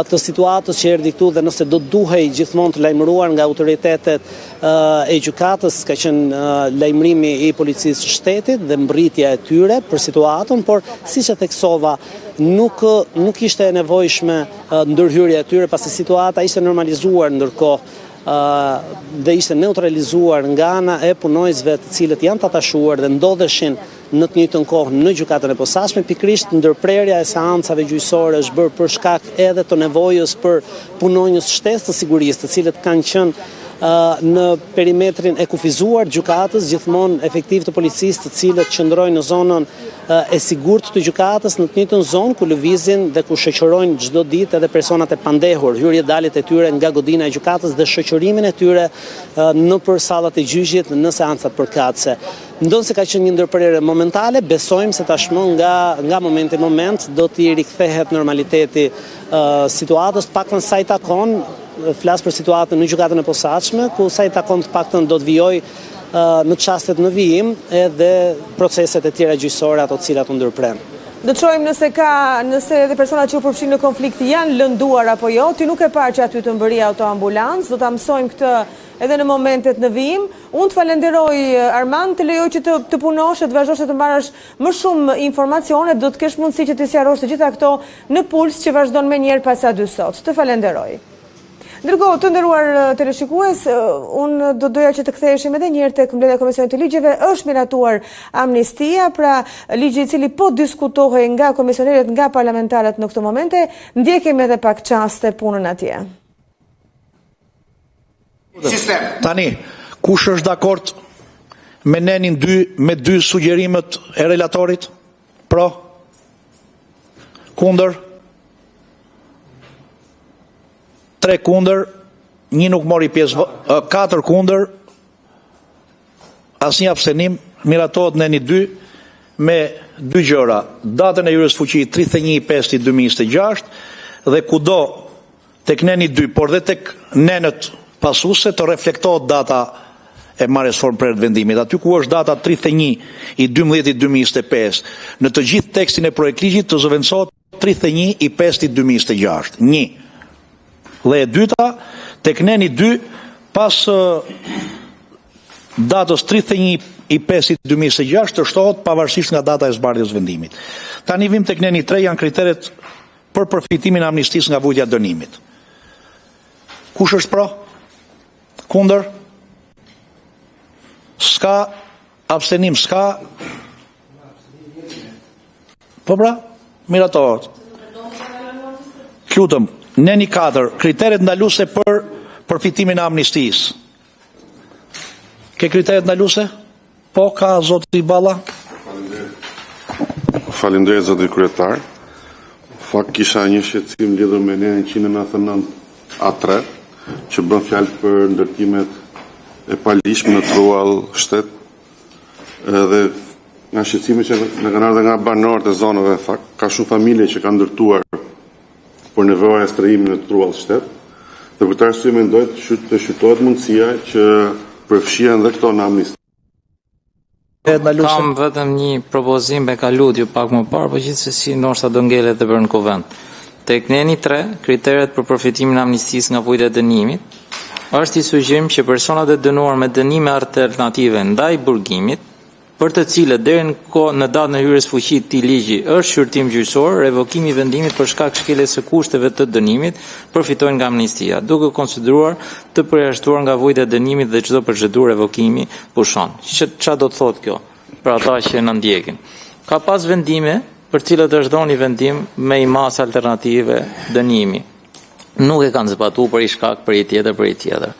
të situatës që erdhi këtu, dhe nëse do duhej gjithmonë të lajmëruar nga autoritetet e gjykatës, ka qenë lajmërimi i policisë së shtetit dhe mbërritja e tyre për situatën, por siç e theksova, nuk ishte e nevojshme ndërhyrja e tyre, pasi situata ishte normalizuar ndërkohë dhe ishte neutralizuar nga ana e punonjësve të cilët janë të atashuar dhe ndodheshin në të njëjtën kohë në gjykatën e posaçme. Pikërisht ndërprerja e seancave gjyqësore është bërë për shkak edhe të nevojës për punonjës shtesë të sigurisë, të cilët kanë qenë në perimetrin e kufizuar gjykatës, gjithmonë efektiv të policisë të cilët qëndrojnë në zonën e sigurt të gjykatës, në të njëjtën zonë ku lëvizin dhe ku shoqërojnë çdo ditë edhe personat e pandehur, hyrje daljet e tyre nga godina e gjykatës dhe shoqërimin e tyre nëpër sallat e gjyqit në seancat përkatëse. Ndonë se ka qenë një ndërprerje momentale, besojmë se tashmë nga momenti në moment do t'i rikthehet normaliteti situatës, paktën sa i takon, flas për situatën në gjykatën e posaçme, ku sa i takon të paktën do të vijoj në çastet në vijim edhe proceset e tjera gjyqësore ato të cilat u ndërpren. Do të shohim nëse edhe personat që u përfshin në konflikt janë lënduar apo jo. Ti nuk e parë që aty të mbërri autoambulancë, do ta mësojmë këtë edhe në momentet në vijim. Unë të falenderoj Armand, të lejoj që të punosh, të vazhdosh të marrësh më shumë informacione, do të kesh mundësi që të sqarosh të gjitha këto në Puls që vazhdon menjëherë pas sa dy sot. Të falenderoj. Ndërkohë, të nderuar teleshikues, unë do doja që të ktheheshim edhe një herë tek mbledhja e Komisionit të Ligjeve. Është miratuar amnistia, pra ligji i cili po diskutohej nga komisionerët, nga parlamentarët në këtë momente. Ndjekim edhe pak çaste punën atje. Tani, kush është dakord me nenin me dy sugjerimet e relatorit? Pro? Kundër? 3 kundër, 1 nuk mori pjesë, 4 kundër, asnjë abstenim, miratohet neni 2 me 2 gjëra. Datën e hyrjes fuqi 31/5/2026 dhe kudo tek neni 2, por dhe tek nenët pasuese të reflektohet data e marrjes formë për vendimit. Aty ku është data 31/12/2025, në të gjithë tekstin e projektligjit të zëvendësohet 31/5/2026. 1. Dhe e dyta, tek neni 2, pas datës 31/5/2026 të shtohet pavarësisht nga data e zbardhjes vendimit. Tani vim tek neni 3, janë kriteret për përfitimin e amnistisë nga vujtja e dënimit. Kush është pro? Kundër? Ska abstenim, ska. Po pra, miratohet. Lutëm, Neni 4, kriteret ndaluese për përfitimin e amnistisë. Ke kriteret ndaluese? Po, ka zoti Balla? Faleminderit zoti kryetar. Fakt kisha një shqetësim lidhur me nenin 199 A3, që bën fjalë për ndërtimet e palishme në truall shtet. Edhe nga shqetësimi që në kanë ardhur nga banorët e zonave, ka shumë familje që kanë ndërtuar për nevoja e strehimit në truall shtet. Dhe për këtë arsye mendoj të shqyrtohet mundësia që përfshihen dhe këto në amnisti. Kam vetëm një propozim me kalut ju pak më parë, por gjithsesi ndoshta do ngelet edhe për në kuvent. Tek neni 3, kriteret për përfitimin e amnistisë nga vujt e dënimit, është i sugjerim që personat e dënuar me dënime alternative ndaj burgimit, për të cilët deri në datën e hyrjes fuqi të këtij ligji është shqyrtim gjyqësor, revokimi i vendimit për shkak shkeljes së kushteve të dënimit, përfitojnë nga amnistia, duke konsideruar të përjashtuar nga vujt e dënimit dhe çdo procedurë revokimi pushon. Çfarë do të thotë kjo për ata që na ndjekin? Ka pas vendime për cilët është dhënë vendim me imas alternative dënimi. Nuk e kanë zbatuar për i shkak për i tjetër.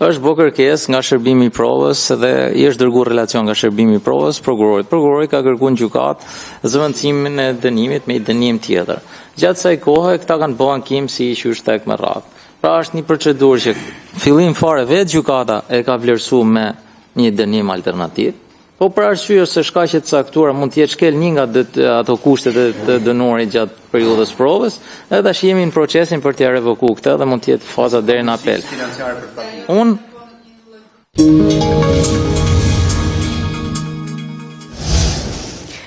Është bë kërkesë nga shërbimi i provës dhe i është dërguar relacion nga shërbimi i provës prokurorit. Prokurori ka kërkuar në gjykat zëvendësimin e dënimit me një dënim tjetër. Gjatë kësaj kohe këta kanë bërë ankim si i qysh tek me radhë. Pra është një procedurë që fillim fare vetë gjykata e ka vlerësuar me një dënim alternativ, po për arsye se shkaqe të caktuara mund të jetë shkel një nga ato kushtet e dënuarit gjatë periudhës provës, edhe tash jemi në procesin për t'ia revokuar këtë dhe mund të jetë faza deri në apel.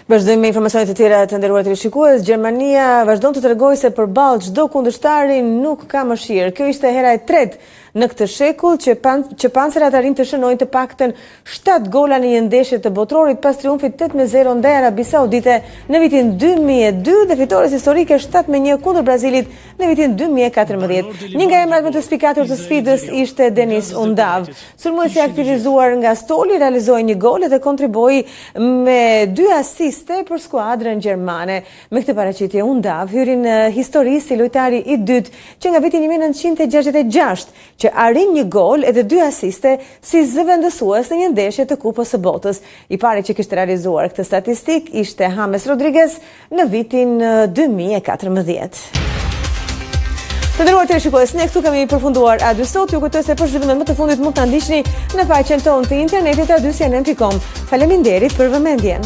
Vazhdojmë me informacionet e tjera të nderuar teleshikues. Gjermania vazhdon të tregojë se përballë çdo kundërshtari nuk ka mëshirë. Kjo ishte hera e tretë në këtë shekull që pancerat arrin të shënojnë të paktën 7 gola në një ndeshje të botrorit pas triumfit 8-0 ndaj Arabisë Saudite në vitin 2002 dhe fitores historike 7-1 kundër Brazilit në vitin 2014. Një nga emrat më të spikatur të sfidës ishte Denis Undav. Sulmuesi aktivizuar nga Stoli realizoi një gol dhe kontribui me 2 asiste për skuadrën gjermane. Me këtë paraqitje Undav hyri në histori si lojtari i dytë që nga viti 1966 që arrin një gol edhe 2 asiste si zëvendësues në një ndeshje të Kupës së Botës. I pari që kishte realizuar këtë statistik ishte James Rodriguez në vitin 2014. Të nderuar teleshikues, ne këtu kemi përfunduar A2 sot. Ju kujtoj se për zhvillimet më të fundit mund ta ndiqni në faqen tonë të internetit adycnn.com. Faleminderit për vëmendjen.